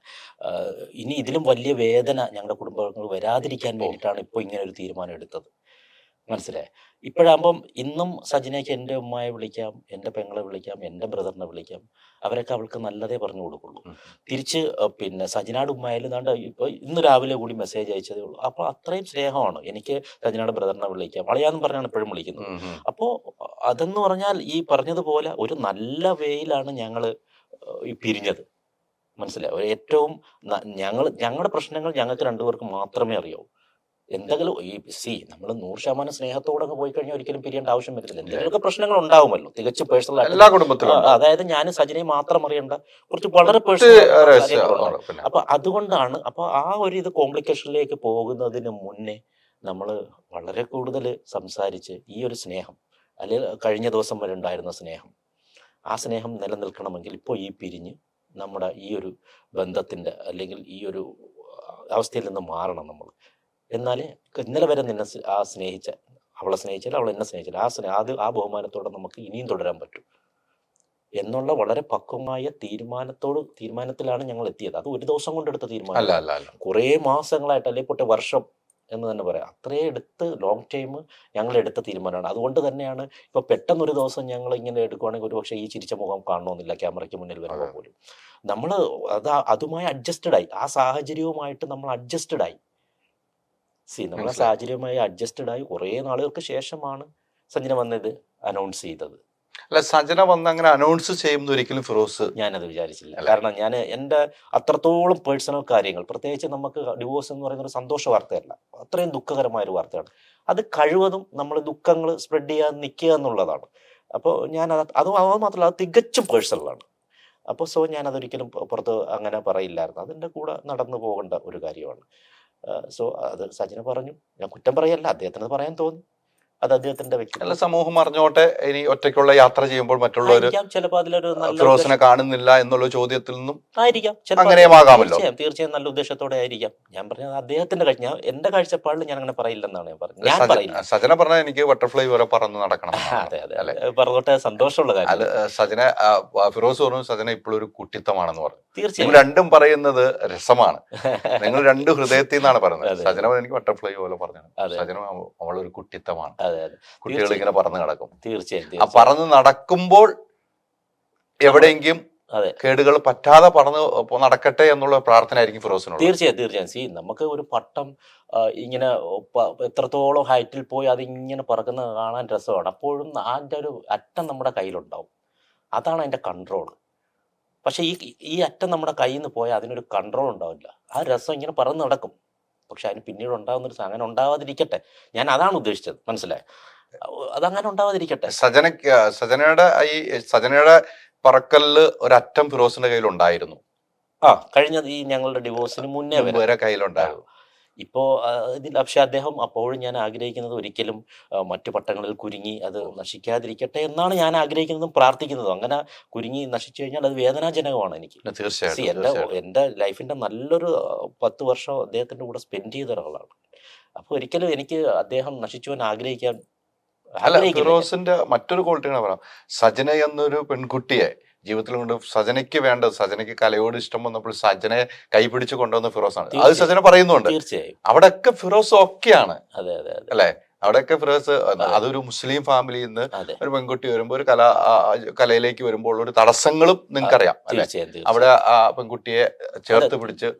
ഇനി ഇതിലും വലിയ വേദന ഞങ്ങളുടെ കുടുംബങ്ങൾ വരാതിരിക്കാൻ വേണ്ടിയിട്ടാണ് ഇപ്പോൾ ഇങ്ങനെ ഒരു തീരുമാനം എടുത്തത്. മനസ്സിലായി. ഇപ്പോഴാകുമ്പം ഇന്നും സജിനയ്ക്ക് എൻ്റെ ഉമ്മയെ വിളിക്കാം, എൻ്റെ പെങ്ങളെ വിളിക്കാം, എൻ്റെ ബ്രദറിനെ വിളിക്കാം. അവരൊക്കെ അവൾക്ക് നല്ലതേ പറഞ്ഞു കൊടുക്കുള്ളൂ. തിരിച്ച് പിന്നെ സജിനാട് ഉമ്മയിൽ ദാണ്ട് ഇപ്പോൾ ഇന്ന് രാവിലെ കൂടി മെസ്സേജ് അയച്ചതേ ഉള്ളൂ. അപ്പോൾ അത്രയും സ്നേഹമാണ് എനിക്ക്. സജിനാട് ബ്രദറിനെ വിളിക്കാം, അളിയാന്നും പറഞ്ഞാണ് എപ്പോഴും വിളിക്കുന്നത്. അപ്പോൾ അതെന്ന് പറഞ്ഞാൽ ഈ പറഞ്ഞതുപോലെ ഒരു നല്ല വേയിലാണ് ഞങ്ങൾ ഈ പിരിഞ്ഞത്. മനസ്സിലായി. ഏറ്റവും ഞങ്ങളുടെ പ്രശ്നങ്ങൾ ഞങ്ങൾക്ക് 2 പേർക്ക് മാത്രമേ അറിയാവൂ. എന്തെങ്കിലും നമ്മൾ 100% സ്നേഹത്തോടെ പോയി കഴിഞ്ഞാൽ ഒരിക്കലും പിരിയേണ്ട ആവശ്യം വരുന്നില്ല. എന്തെങ്കിലുമൊക്കെ പ്രശ്നങ്ങൾ ഉണ്ടാവുമല്ലോ, തികച്ചും പേഴ്സണൽ ആയിട്ട്. അതായത് ഞാൻ സജിനെ മാത്രം അറിയേണ്ട കുറച്ച് വളരെ പേഴ്സണൽ. അപ്പൊ അതുകൊണ്ടാണ്. അപ്പൊ ആ ഒരു ഇത് കോംപ്ലിക്കേഷനിലേക്ക് പോകുന്നതിന് മുന്നേ നമ്മൾ വളരെ കൂടുതൽ സംസാരിച്ച് ഈ ഒരു സ്നേഹം, അല്ലെങ്കിൽ കഴിഞ്ഞ ദിവസം വരെ ഉണ്ടായിരുന്ന സ്നേഹം, ആ സ്നേഹം നിലനിൽക്കണമെങ്കിൽ ഇപ്പോൾ ഈ പിരിഞ്ഞ് നമ്മുടെ ഈ ഒരു ബന്ധത്തിൻ്റെ അല്ലെങ്കിൽ ഈ ഒരു അവസ്ഥയിൽ നിന്ന് മാറണം നമ്മൾ. എന്നാലേ ഇന്നലെ വരെ നിന്നെ സ്നേഹിച്ച, അവളെ സ്നേഹിച്ചാൽ അവൾ എന്നെ സ്നേഹിച്ചാൽ ആ ബഹുമാനത്തോടെ നമുക്ക് ഇനിയും തുടരാൻ പറ്റും എന്നുള്ള വളരെ പക്വമായ തീരുമാനത്തിലാണ് ഞങ്ങൾ എത്തിയത്. അത് ഒരു ദിവസം കൊണ്ടെടുത്ത തീരുമാനം, കുറേ മാസങ്ങളായിട്ട്, അല്ലെങ്കിൽ പോട്ടെ വർഷം എന്ന് തന്നെ പറയാം. അത്രയും എടുത്ത് ലോങ് ടൈം ഞങ്ങൾ എടുത്ത തീരുമാനമാണ്. അതുകൊണ്ട് തന്നെയാണ് ഇപ്പോൾ പെട്ടെന്നൊരു ദിവസം ഞങ്ങൾ ഇങ്ങനെ എടുക്കുവാണെങ്കിൽ ഒരു പക്ഷേ ഈ ചിരിച്ച മുഖം കാണണമെന്നില്ല ക്യാമറയ്ക്ക് മുന്നിൽ വരുമ്പോൾ പോലും. നമ്മൾ അതുമായി അഡ്ജസ്റ്റഡായി, ആ സാഹചര്യവുമായിട്ട് നമ്മൾ അഡ്ജസ്റ്റഡായി. നമ്മളെ സാഹചര്യവുമായി അഡ്ജസ്റ്റഡായി കുറേ നാളുകൾക്ക് ശേഷമാണ് സഞ്ജന വന്നത് അനൗൺസ് ചെയ്തത്. അല്ല, സജന വന്ന് അങ്ങനെ അനൗൺസ് ചെയ്യുമ്പോൾ ഒരിക്കലും ഫിറോസ് ഞാനത് വിചാരിച്ചില്ല. കാരണം ഞാൻ എൻ്റെ അത്രത്തോളം പേഴ്സണൽ കാര്യങ്ങൾ, പ്രത്യേകിച്ച് നമുക്ക് ഡിവോഴ്സ് എന്ന് പറയുന്ന ഒരു സന്തോഷ വാർത്തയല്ല, അത്രയും ദുഃഖകരമായൊരു വാർത്തയാണ്. അത് കഴിവതും നമ്മൾ ദുഃഖങ്ങൾ സ്പ്രെഡ് ചെയ്യാൻ നിൽക്കുക എന്നുള്ളതാണ്. അപ്പോൾ അത് മാത്രമല്ല, അത് തികച്ചും പേഴ്സണലാണ്. അപ്പോൾ ഞാനതൊരിക്കലും പുറത്ത് അങ്ങനെ പറയില്ലായിരുന്നു. അതിൻ്റെ കൂടെ നടന്നു പോകേണ്ട ഒരു കാര്യമാണ്. അത് സജിന പറഞ്ഞു. ഞാൻ കുറ്റം പറയല്ല, അദ്ദേഹത്തിന് പറയാൻ തോന്നി. അത് അദ്ദേഹത്തിന്റെ അല്ല, വ്യക്തി സമൂഹം അറിഞ്ഞോട്ടെ, ഇനി ഒറ്റയ്ക്കുള്ള യാത്ര ചെയ്യുമ്പോൾ മറ്റുള്ളവർ ചിലപ്പോൾ അതിലൊരു നല്ല ഫിറോസിനെ കാണുന്നില്ല എന്നുള്ള ചോദ്യത്തിൽ നിന്നും ആയിരിക്കാം, ചിലപ്പോൾ അങ്ങനെയും ആകാമല്ലോ. തീർച്ചയായും നല്ല ഉദ്ദേശത്തോടെ ആയിരിക്കാം. ഞാൻ പറഞ്ഞത് അദ്ദേഹത്തിന്റെ ഞാൻ എന്റെ കാഴ്ചപ്പാടിൽ ഞാൻ അങ്ങനെ പറയില്ലെന്നാണ് ഞാൻ പറഞ്ഞത്. ഞാൻ പറയില്ല. സജന പറഞ്ഞാൽ എനിക്ക് ബട്ടർഫ്ലൈ പോലെ പറന്ന് നടക്കണം. അതെ അതെ, പറഞ്ഞോട്ടെ, സന്തോഷമുള്ള കാര്യം. അല്ല, സജന ഫിറോസ് പറഞ്ഞു സജന ഇപ്പോഴും ഒരു കുട്ടിത്തമാണെന്ന് പറഞ്ഞു. തീർച്ചയായും നിങ്ങൾ രണ്ടും പറയുന്നത് രസമാണ്. നിങ്ങൾ രണ്ട് ഹൃദയത്തിൽ നിന്നാണ് പറയുന്നത്. സജന എനിക്ക് ബട്ടർഫ്ലൈ പോലെ പറഞ്ഞു. സജന അവളൊരു കുട്ടിത്തമാണ്. അതെ അതെ, കുട്ടികൾ ഇങ്ങനെ പറന്ന് നടക്കും. തീർച്ചയായും ആ പറന്ന് നടക്കുമ്പോൾ എവിടെയെങ്കിലും അതെ കേടുകൾ പറ്റാതെ പറന്ന് നടക്കട്ടെ എന്നുള്ള പ്രാർത്ഥന ആയിരിക്കും ഫിറോസിനോട്. തീർച്ചയായും നമുക്ക് ഒരു പട്ടം ഇങ്ങനെ എത്രത്തോളം ഹൈറ്റിൽ പോയി അതിങ്ങനെ പറക്കുന്നത് കാണാൻ രസമാണ്. അപ്പോഴും അതിൻ്റെ ഒരു അറ്റം നമ്മുടെ കയ്യിലുണ്ടാവും. അതാണ് അതിൻ്റെ കൺട്രോൾ. പക്ഷെ ഈ അറ്റം നമ്മുടെ കയ്യിൽ നിന്ന് പോയാൽ അതിനൊരു കൺട്രോൾ ഉണ്ടാവില്ല. ആ രസം ഇങ്ങനെ പറന്ന് നടക്കും. പക്ഷെ അതിന് പിന്നീട് ഉണ്ടാകുന്നൊരു അങ്ങനെ ഉണ്ടാവാതിരിക്കട്ടെ. ഞാൻ അതാണ് ഉദ്ദേശിച്ചത്, മനസ്സിലായോ? അതങ്ങനെ ഉണ്ടാവാതിരിക്കട്ടെ. സജനയുടെ പറക്കലില് ഒരറ്റം ഫിറോസിന്റെ കയ്യിലുണ്ടായിരുന്നു. കഴിഞ്ഞ ഈ ഞങ്ങളുടെ ഡിവോഴ്സിന് മുന്നേ വരെ കയ്യിലുണ്ടായിരുന്നു. ഇപ്പോൾ ഇതിൽ പക്ഷെ അദ്ദേഹം അപ്പോഴും ഞാൻ ആഗ്രഹിക്കുന്നത് ഒരിക്കലും മറ്റു പട്ടങ്ങളിൽ കുരുങ്ങി അത് നശിക്കാതിരിക്കട്ടെ എന്നാണ് ഞാൻ ആഗ്രഹിക്കുന്നതും പ്രാർത്ഥിക്കുന്നതും. അങ്ങനെ കുരുങ്ങി നശിച്ചു കഴിഞ്ഞാൽ അത് വേദനാജനകമാണ് എനിക്ക്. തീർച്ചയായിട്ടും എൻ്റെ ലൈഫിൻ്റെ നല്ലൊരു 10 വർഷം അദ്ദേഹത്തിൻ്റെ കൂടെ സ്പെൻഡ് ചെയ്ത ഒരാളാണ്. അപ്പോൾ ഒരിക്കലും എനിക്ക് അദ്ദേഹം നശിച്ചു എന്ന് ആഗ്രഹിക്കാൻ. ഫിറോസിന്റെ മറ്റൊരു ക്വാളിറ്റിയാണ് പറയാം. സജന എന്നൊരു പെൺകുട്ടിയെ ജീവിതത്തിൽ കൊണ്ട് സജനയ്ക്ക് വേണ്ടത്, സജനയ്ക്ക് കലയോട് ഇഷ്ടം വന്നപ്പോൾ സജനയെ കൈപിടിച്ച് കൊണ്ടുവന്ന ഫിറോസാണ്. അത് സജന പറയുന്നുണ്ട്. തീർച്ചയായും അവിടെയൊക്കെ ഫിറോസ് ഒക്കെയാണ്. അതെ അതെ അല്ലെ, അവിടെയൊക്കെ ഫിറോസ് അതൊരു മുസ്ലിം ഫാമിലിയിൽ നിന്ന് ഒരു പെൺകുട്ടി വരുമ്പോൾ ഒരു കലയിലേക്ക് വരുമ്പോൾ ഒരു തടസ്സങ്ങളും നിങ്ങൾക്കറിയാം അല്ലെ. അവിടെ ആ പെൺകുട്ടിയെ ചേർത്ത് പിടിച്ച്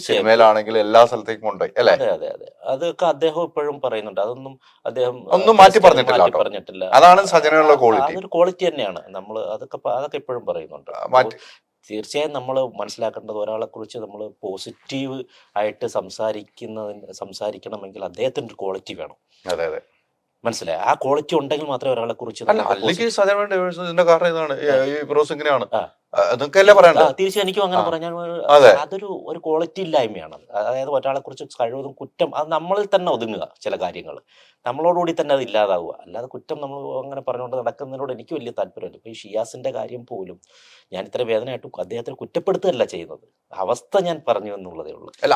സിനിമയിലാണെങ്കിൽ എല്ലാ സ്ഥലത്തേക്കും കൊണ്ടുപോയി അല്ലെ. അതെ അതെ അതെ, അതൊക്കെ അദ്ദേഹം ഇപ്പോഴും പറയുന്നുണ്ട്. അതൊന്നും അദ്ദേഹം ഒന്നും മാറ്റി പറഞ്ഞിട്ടില്ല. അതാണ് സജനയുള്ള ക്വാളിറ്റി. അതൊരു ക്വാളിറ്റി തന്നെയാണ്. നമ്മൾ അതൊക്കെ ഇപ്പോഴും പറയുന്നുണ്ട്. തീർച്ചയായും നമ്മൾ മനസ്സിലാക്കേണ്ടത്, ഒരാളെ കുറിച്ച് നമ്മൾ പോസിറ്റീവ് ആയിട്ട് സംസാരിക്കണമെങ്കിൽ അദ്ദേഹത്തിന്റെ ഒരു ക്വാളിറ്റി വേണം. അതെ അതെ, മനസ്സിലായി. ആ ക്വാളിറ്റി ഉണ്ടെങ്കിൽ മാത്രമേ ഒരാളെ കുറിച്ച് അല്ലെങ്കിൽ സജന കാരണം ഇതാണ് ഈ ഫിറോസ് ഇങ്ങനെയാണ് തീർച്ചയായും എനിക്കും അങ്ങനെ പറഞ്ഞാൽ അതൊരു ക്വാളിറ്റി ഇല്ലായ്മയാണ്. അതായത് ഒരാളെ കുറിച്ച് കഴിവതും കുറ്റം അത് നമ്മളിൽ തന്നെ ഒതുങ്ങുക. ചില കാര്യങ്ങൾ നമ്മളോടുകൂടി തന്നെ അത് ഇല്ലാതാവുക. അല്ലാതെ കുറ്റം നമ്മൾ അങ്ങനെ പറഞ്ഞുകൊണ്ട് നടക്കുന്നതിനോട് എനിക്ക് വലിയ താല്പര്യമില്ല. ഇപ്പൊ ഈ ഷിയാസിന്റെ കാര്യം പോലും ഞാൻ ഇത്ര വേദനയായിട്ട് അദ്ദേഹത്തിന് കുറ്റപ്പെടുത്തുകയല്ല ചെയ്യുന്നത്. അവസ്ഥ ഞാൻ പറഞ്ഞു എന്നുള്ളതേ ഉള്ളൂ. അല്ല,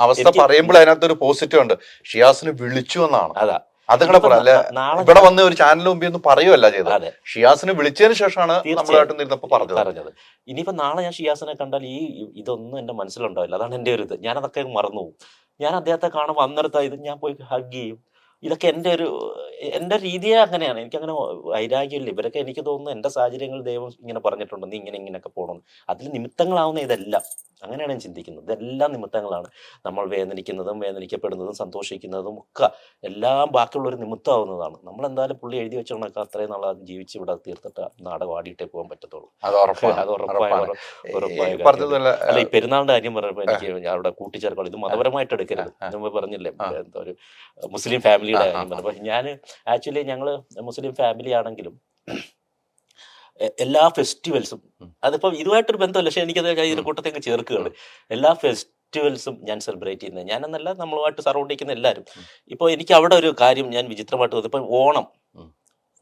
അവസ്ഥ പറയുമ്പോൾ അതിനകത്തൊരു പോസിറ്റീവ് ഉണ്ട്. ഷിയാസിന് വിളിച്ചു എന്നാണ്. അതാ അതങ്ങനെ പറയാം. ഇവിടെ വന്ന് ഒരു ചാനലിന് മുമ്പ് ഒന്നും പറയുമല്ല ചെയ്തത്. ഷിയാസിനെ വിളിച്ചതിന് ശേഷമാണ് നമ്മളായിട്ട് നിന്നപ്പോ പറഞ്ഞത്. ഇനിയിപ്പോ നാളെ ഞാൻ ഷിയാസിനെ കണ്ടാൽ ഇതൊന്നും എന്റെ മനസ്സിലുണ്ടാവില്ല. അതാണ് എന്റെ ഒരു ഇത്. ഞാൻ അതൊക്കെ മറന്നു പോകും. ഞാൻ അദ്ദേഹത്തെ കാണുമ്പോൾ അന്നേരത്തെ ഇത് ഞാൻ പോയി ഹഗ് ചെയ്യും. ഇതൊക്കെ എൻ്റെ രീതിയെ അങ്ങനെയാണ്. എനിക്കങ്ങനെ വൈരാഗ്യമില്ല. ഇവരൊക്കെ എനിക്ക് തോന്നുന്നു എൻ്റെ സാഹചര്യങ്ങൾ ദൈവം ഇങ്ങനെ പറഞ്ഞിട്ടുണ്ട്, നീ ഇങ്ങനെയൊക്കെ പോകണം. അതിൽ നിമിത്തങ്ങളാവുന്ന ഇതെല്ലാം അങ്ങനെയാണ് ഞാൻ ചിന്തിക്കുന്നത്. ഇതെല്ലാം നിമിത്തങ്ങളാണ്. നമ്മൾ വേദനിക്കപ്പെടുന്നതും സന്തോഷിക്കുന്നതും ഒക്കെ എല്ലാം ബാക്കിയുള്ളൊരു നിമിത്തമാവുന്നതാണ്. നമ്മളെന്തായാലും പുള്ളി എഴുതി വെച്ചോണൊക്കെ അത്രയും നാളെ അത് ജീവിച്ച് ഇവിടെ തീർത്തിട്ട് നാടകം ആടിയിട്ടേ പോകാൻ പറ്റത്തുള്ളൂ. അത് ഉറപ്പായ അല്ല, ഈ പെരുന്നാളിന്റെ കാര്യം പറഞ്ഞപ്പോൾ എനിക്ക് അവിടെ കൂട്ടിച്ചേർക്കണം. ഇത് മതപരമായിട്ട് എടുക്കരുത്. നമ്മൾ പറഞ്ഞില്ലേ എന്താ ഒരു മുസ്ലിം ഫാമിലിയുടെ കാര്യം പറഞ്ഞപ്പോൾ, ഞാൻ ആക്ച്വലി ഞങ്ങള് മുസ്ലിം ഫാമിലി ആണെങ്കിലും എല്ലാ ഫെസ്റ്റിവൽസും, അതിപ്പോ ഇതുമായിട്ടൊരു ബന്ധമല്ല, പക്ഷെ എനിക്കത് ഇതിന്റെ കൂട്ടത്തേക്ക് ചേർക്കുകയാണ്. എല്ലാ ഫെസ്റ്റിവൽസും ഞാൻ സെലിബ്രേറ്റ് ചെയ്യുന്നത്. ഞാനെന്നല്ല, നമ്മളുമായിട്ട് സറൗണ്ട് ചെയ്യുന്ന എല്ലാവരും. ഇപ്പോൾ എനിക്ക് അവിടെ ഒരു കാര്യം ഞാൻ വിചിത്രമായിട്ട് തോന്നി. ഇപ്പം ഓണം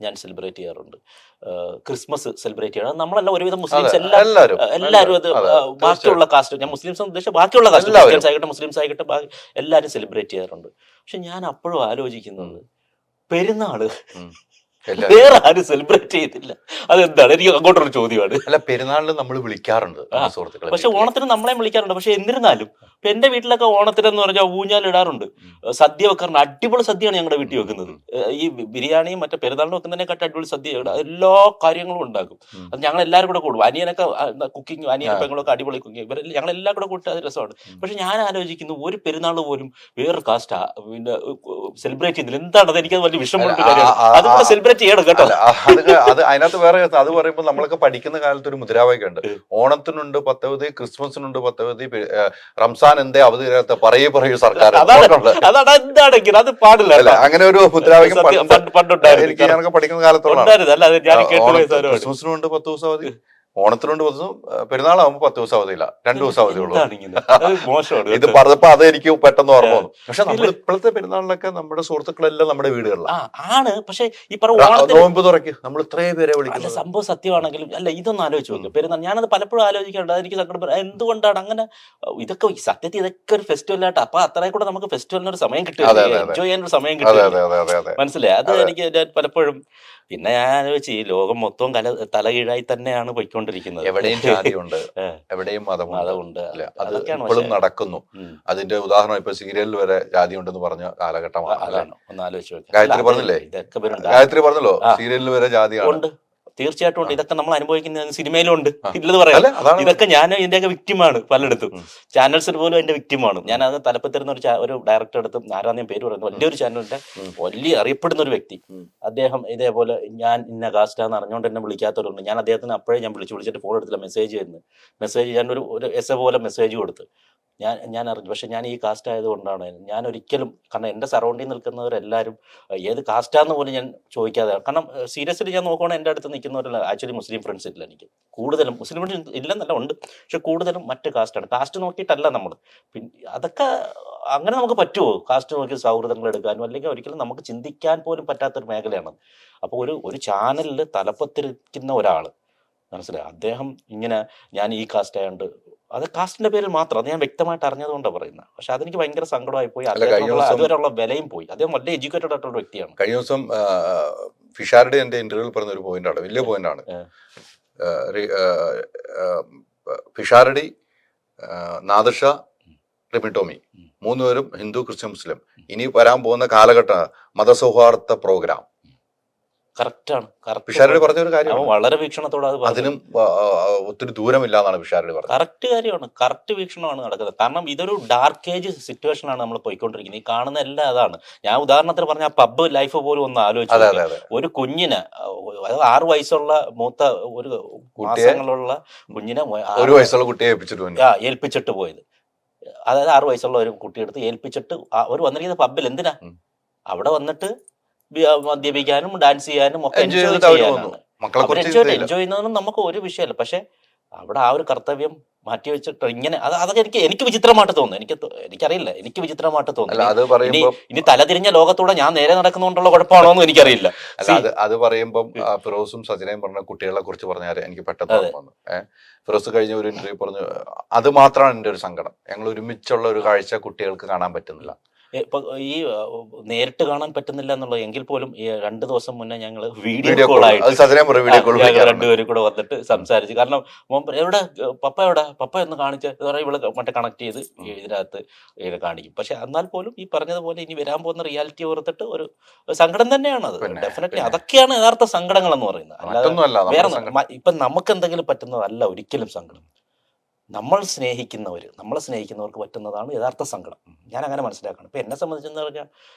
ഞാൻ സെലിബ്രേറ്റ് ചെയ്യാറുണ്ട്, ക്രിസ്മസ് സെലിബ്രേറ്റ് ചെയ്യണം. നമ്മളെല്ലാം ഒരുവിധം മുസ്ലിംസ് എല്ലാവരും അത് ബാക്കിയുള്ള കാസ്റ്റ്, ഞാൻ മുസ്ലിംസ് ഉദ്ദേശിച്ച ബാക്കിയുള്ള കാസ്റ്റ്, ക്രിസ്ത്യൻസ് ആയിക്കോട്ടെ മുസ്ലിംസ് ആയിക്കോട്ടെ എല്ലാവരും സെലിബ്രേറ്റ് ചെയ്യാറുണ്ട്. പക്ഷെ ഞാൻ അപ്പോഴും ആലോചിക്കുന്നത്, പെരുന്നാള് വേറെ ആരും സെലിബ്രേറ്റ് ചെയ്തില്ല. അതെന്താണ്? എനിക്ക് അങ്ങോട്ടൊരു ചോദ്യമാണ്. അല്ല, പെരുന്നാളിന് നമ്മൾ വിളിക്കാറുണ്ട് സുഹൃത്തുക്കളെ, പക്ഷെ ഓണത്തിന് നമ്മളെയും വിളിക്കാറുണ്ട്. പക്ഷെ എന്നിരുന്നാലും ഇപ്പൊ എന്റെ വീട്ടിലൊക്കെ ഓണത്തിനെന്ന് പറഞ്ഞാൽ ഊഞ്ഞാലിടാറുണ്ട്, സദ്യ വെക്കാറുണ്ട്. അടിപൊളി സദ്യയാണ് ഞങ്ങളുടെ വീട്ടിൽ വെക്കുന്നത്. ഈ ബിരിയാണിയും മറ്റേ പെരുന്നാളിന് വെക്കുന്നതിനെക്കാട്ടും അടിപൊളി സദ്യ എല്ലാ കാര്യങ്ങളും ഉണ്ടാക്കും. അത് ഞങ്ങൾ എല്ലാവരും കൂടെ കൂടും. അനിയനൊക്കെ കുക്കിങ്, പെങ്ങളൊക്കെ അടിപൊളി കുക്കിങ്, ഇവരെല്ലാം ഞങ്ങളെല്ലാം കൂടെ കൂട്ടി അത് രസമാണ്. പക്ഷെ ഞാൻ ആലോചിക്കുന്നു, ഒരു പെരുന്നാൾ പോലും വേറൊരു കാസ്റ്റ് പിന്നെ സെലിബ്രേറ്റ് ചെയ്യുന്നില്ല. എന്താണ് അത്? എനിക്കത് വലിയ വിഷമമുള്ള കാര്യമാണ്. അതുകൂടെ സെലിബ്രേറ്റ് ചെയ്യണം കേട്ടോ. അത് അതിനകത്ത് വേറെ അത് പറയുമ്പോൾ നമ്മളൊക്കെ പഠിക്കുന്ന കാലത്ത് ഒരു മുദ്രാവാക്യം ഉണ്ട്, ഓണത്തിനുണ്ട് പത്തവധി, ക്രിസ്മസിനുണ്ട് പത്തവധി, റംസാൻ എന്തേ അവധി പറയൂ സർക്കാർ. എന്താണെങ്കിൽ അത് പാടില്ല. അങ്ങനെ ഒരു മുദ്രാവാക്യം പണ്ടുണ്ടായിരുന്നു. എനിക്ക് ഞാനൊക്കെ പഠിക്കുന്ന കാലത്തോളം ക്രിസ്മസിനുണ്ട് 10 ദിവസം അവധി, ഓണത്തിനുണ്ട് 10 ദിവസം, പെരുന്നാളാകുമ്പോൾ 10 ദിവസം അവധിയില്ല, 2 ദിവസം അവധിയുള്ളൂ. മോശമാണ് ഇത് പറഞ്ഞപ്പോ അത് എനിക്ക് പെട്ടെന്ന് ഓർമ്മ വന്നു. പക്ഷെ നമ്മൾ ഇപ്പോഴത്തെ പെരുന്നാളിലൊക്കെ നമ്മുടെ സുഹൃത്തുക്കളെല്ലാം നമ്മുടെ വീടുകളിലാണ്. ആണ്. പക്ഷെ ഈ പറഞ്ഞ നോമ്പ് തുറക്ക് നമ്മൾ ഇത്രയും പേരെ അല്ല, വിളിക്കുന്നത്. സംഭവം സത്യമാണെങ്കിലും അല്ല, ഇതൊന്നും ആലോചിച്ച് നോക്ക്. പെരുന്നാൾ ഞാനത് പലപ്പോഴും ആലോചിക്കാറുണ്ട്. എനിക്ക് സങ്കടം എന്തുകൊണ്ടാണ് അങ്ങനെ. ഇതൊക്കെ സത്യത്തിൽ ഇതൊക്കെ ഒരു ഫെസ്റ്റിവലായിട്ട്, അപ്പൊ അത്രയും കൂടെ നമുക്ക് ഫെസ്റ്റിവലിന് ഒരു സമയം കിട്ടില്ല, എൻജോയ് ചെയ്യാൻ ഒരു സമയം കിട്ടില്ല. മനസ്സിലായി? അത് എനിക്ക് പലപ്പോഴും. പിന്നെ ഞാൻ ആലോചിച്ച് ഈ ലോകം മൊത്തവും തലകീഴായി തന്നെയാണ് പോയിക്കൊണ്ടിരിക്കുന്നത്. എവിടെയും ജാതിയുണ്ട്, എവിടെയും മതമുണ്ട്. അത് ഇപ്പോഴും നടക്കുന്നു. അതിന്റെ ഉദാഹരണം ഇപ്പൊ സീരിയലിൽ വരെ ജാതി ഉണ്ടെന്ന് പറഞ്ഞ കാലഘട്ടമാണ്. അതാണ് ഒന്ന് ആലോചിച്ച് ഗായത്രി പറഞ്ഞില്ലേ, ഗായത്രി പറഞ്ഞല്ലോ സീരിയലിൽ വരെ ജാതിയാണ്. തീർച്ചയായിട്ടും ഉണ്ട്. ഇതൊക്കെ നമ്മൾ അനുഭവിക്കുന്ന സിനിമയിലും ഉണ്ട്, ഇല്ലത് പറയാം. ഇതൊക്കെ ഞാൻ ഇതിന്റെയൊക്കെ വിക്റ്റിമാണ് പലയിടത്തും. ചാനൽസിൽ പോലും എന്റെ വിക്റ്റിമാണ്. ഞാൻ അത് തലപ്പത്തിരുന്ന ഒരു ഡയറക്ടർ അടുത്ത്, ആരാധന പേര് പറയുന്നത്, വലിയൊരു ചാനലിന്റെ വലിയ അറിയപ്പെടുന്ന ഒരു വ്യക്തി. അദ്ദേഹം ഇതേപോലെ ഞാൻ ഇന്ന കാസ്റ്റാന്ന് അറിഞ്ഞുകൊണ്ട് എന്നെ വിളിക്കാത്തവരുണ്ട്. ഞാൻ അദ്ദേഹത്തിന് അപ്പോഴേ ഞാൻ വിളിച്ചിട്ട് ഫോൺ എടുത്തില്ല, മെസ്സേജ് ഞാൻ ഒരു എസ് എ പോലെ മെസ്സേജ് കൊടുത്ത് ഞാൻ അറിഞ്ഞു. പക്ഷെ ഞാൻ ഈ കാസ്റ്റ് ആയതുകൊണ്ടാണ് ഞാൻ ഒരിക്കലും, കാരണം എൻ്റെ സറൗണ്ടിങ് നിൽക്കുന്നവരെല്ലാവരും ഏത് കാസ്റ്റാന്ന് പോലും ഞാൻ ചോദിക്കാതെ, കാരണം സീരിയസ്ലി ഞാൻ നോക്കുകയാണെങ്കിൽ എൻ്റെ അടുത്ത് നിൽക്കുന്നവരല്ല ആക്ച്വലി മുസ്ലിം ഫ്രണ്ട്സ് ഇല്ല എനിക്ക്. കൂടുതലും മുസ്ലിം ഫ്രണ്ട്സ് ഇല്ലെന്നല്ല, ഉണ്ട്, പക്ഷെ കൂടുതലും മറ്റ് കാസ്റ്റാണ്. കാസ്റ്റ് നോക്കിയിട്ടല്ല നമ്മൾ. പിന്നെ അതൊക്കെ അങ്ങനെ നമുക്ക് പറ്റുമോ? കാസ്റ്റ് നോക്കി സൗഹൃദങ്ങൾ എടുക്കാനും അല്ലെങ്കിൽ ഒരിക്കലും നമുക്ക് ചിന്തിക്കാൻ പോലും പറ്റാത്തൊരു മേഖലയാണ്. അപ്പോൾ ഒരു ചാനലിൽ തലപ്പത്തിരിക്കുന്ന ഒരാൾ, മനസ്സിലായി, അദ്ദേഹം ഇങ്ങനെ ഞാൻ ഈ കാസ്റ്റ് ആയതുകൊണ്ട്, അത് കാസ്റ്റിന്റെ പേരിൽ മാത്രം, അത് ഞാൻ വ്യക്തമായിട്ട് അറിഞ്ഞതുകൊണ്ടാണ് പറയുന്നത്. പക്ഷെ അതെനിക്ക് ഭയങ്കര സങ്കടമായി പോയി. അതുവരെയുള്ള വിലയും പോയി. അദ്ദേഹം വലിയ എഡ്യൂക്കേറ്റഡ് ആയിട്ടുള്ള വ്യക്തിയാണ്. കഴിഞ്ഞ ദിവസം ഫിഷാരുടെ എന്റെ ഇന്റർവ്യൂവിൽ പറഞ്ഞ ഒരു പോയിന്റാണ്, വലിയ പോയിന്റാണ്. ഫിഷാരടി, നാദിർഷ, റിമി ടോമി 3 പേരും ഹിന്ദു, ക്രിസ്ത്യൻ, മുസ്ലിം. ഇനി വരാൻ പോകുന്ന കാലഘട്ട മതസൗഹാർദ്ദ പ്രോഗ്രാം കറക്റ്റാണ്. ഫിഷാരടി പറഞ്ഞ ഒരു കാര്യം വളരെ വീക്ഷണത്തോടെ അതിനും ഒത്തിരി ദൂരമില്ലാന്നാണ് ഫിഷാരടി പറഞ്ഞത്. കറക്റ്റ് കാര്യമാണ്, കറക്റ്റ് വീക്ഷണമാണ് നടക്കുന്നത്. കാരണം ഇതൊരു ഡാർക്ക് ഏജ് സിറ്റുവേഷൻ ആണ് നമ്മൾ പോയിക്കൊണ്ടിരിക്കുന്നത്. ഈ കാണുന്ന എല്ലാം അതാണ്. ഞാൻ ഉദാഹരണത്തിന് പറഞ്ഞ ആ പബ്ബ് ലൈഫ് പോലും ഒന്ന് ആലോചിച്ചു. ഒരു കുഞ്ഞിന് 6 വയസ്സുള്ള മൂത്ത ഒരു മാസങ്ങളുള്ള കുഞ്ഞിനെ 1 വയസ്സുള്ള കുട്ടിയെ ഏൽപ്പിച്ചിട്ട് പോയത്. അതായത് 6 വയസ്സുള്ള ഒരു കുട്ടിയെടുത്ത് ഏൽപ്പിച്ചിട്ട് അവർ വന്നിരിക്കുന്ന പബ്ബിൽ എന്തിനാ? അവിടെ വന്നിട്ട് മദ്യപിക്കാനും ഡാൻസ് ചെയ്യാനും ഒക്കെ എൻജോയ് ചെയ്യുന്നതൊന്നും നമുക്ക് ഒരു വിഷയമല്ല. പക്ഷെ അവിടെ ആ ഒരു കർത്തവ്യം മാറ്റി വെച്ചിട്ട് ഇങ്ങനെ അതൊക്കെ എനിക്ക് വിചിത്രമായിട്ട് തോന്നുന്നു. എനിക്കറിയില്ല, എനിക്ക് വിചിത്രമായിട്ട് തോന്നുന്നു. ഇനി തലതിരിഞ്ഞ ലോകത്തൂടെ ഞാൻ നേരെ നടക്കുന്നതുകൊണ്ടുള്ള കുഴപ്പമാണോ എന്ന് എനിക്കറിയില്ല. അത് പറയുമ്പോൾ ഫിറോസും സജനയും പറഞ്ഞ കുട്ടികളെ കുറിച്ച് പറഞ്ഞാൽ എനിക്ക് പെട്ടെന്ന് വന്നു. ഫിറോസ് കഴിഞ്ഞ ഒരു ഇന്റർവ്യൂ പറഞ്ഞു, അത് മാത്രമാണ് എൻ്റെ ഒരു സങ്കടം, ഞങ്ങൾ ഒരുമിച്ചുള്ള ഒരു കാഴ്ച കുട്ടികൾക്ക് കാണാൻ പറ്റുന്നില്ല. ഇപ്പൊ ഈ നേരിട്ട് കാണാൻ പറ്റുന്നില്ല എന്നുള്ളത് എങ്കിൽ പോലും ഈ 2 ദിവസം മുന്നേ ഞങ്ങൾ വീഡിയോ കോളായിട്ട് രണ്ടുപേരും കൂടെ വന്നിട്ട് സംസാരിച്ചു. കാരണം എവിടെ പപ്പ എന്ന് കാണിച്ച് ഇവള് മറ്റേ കണക്ട് ചെയ്ത് ഇതിനകത്ത് കാണിക്കും. പക്ഷെ എന്നാൽ പോലും ഈ പറഞ്ഞതുപോലെ ഇനി വരാൻ പോകുന്ന റിയാലിറ്റി ഓർത്തിട്ട് ഒരു സങ്കടം തന്നെയാണ് അത്. ഡെഫിനറ്റ്ലി അതൊക്കെയാണ് യഥാർത്ഥ സങ്കടങ്ങൾ എന്ന് പറയുന്നത്. അല്ലാതെ വേറെ ഇപ്പൊ നമുക്ക് എന്തെങ്കിലും പറ്റുന്നതല്ല ഒരിക്കലും സങ്കടം. നമ്മളെ സ്നേഹിക്കുന്നവർക്ക് പറ്റുന്നതാണ് യഥാർത്ഥ സങ്കടം. ഞാൻ അങ്ങനെ മനസ്സിലാക്കണം. ഇപ്പം എന്നെ സംബന്ധിച്ചെന്ന് പറഞ്ഞാൽ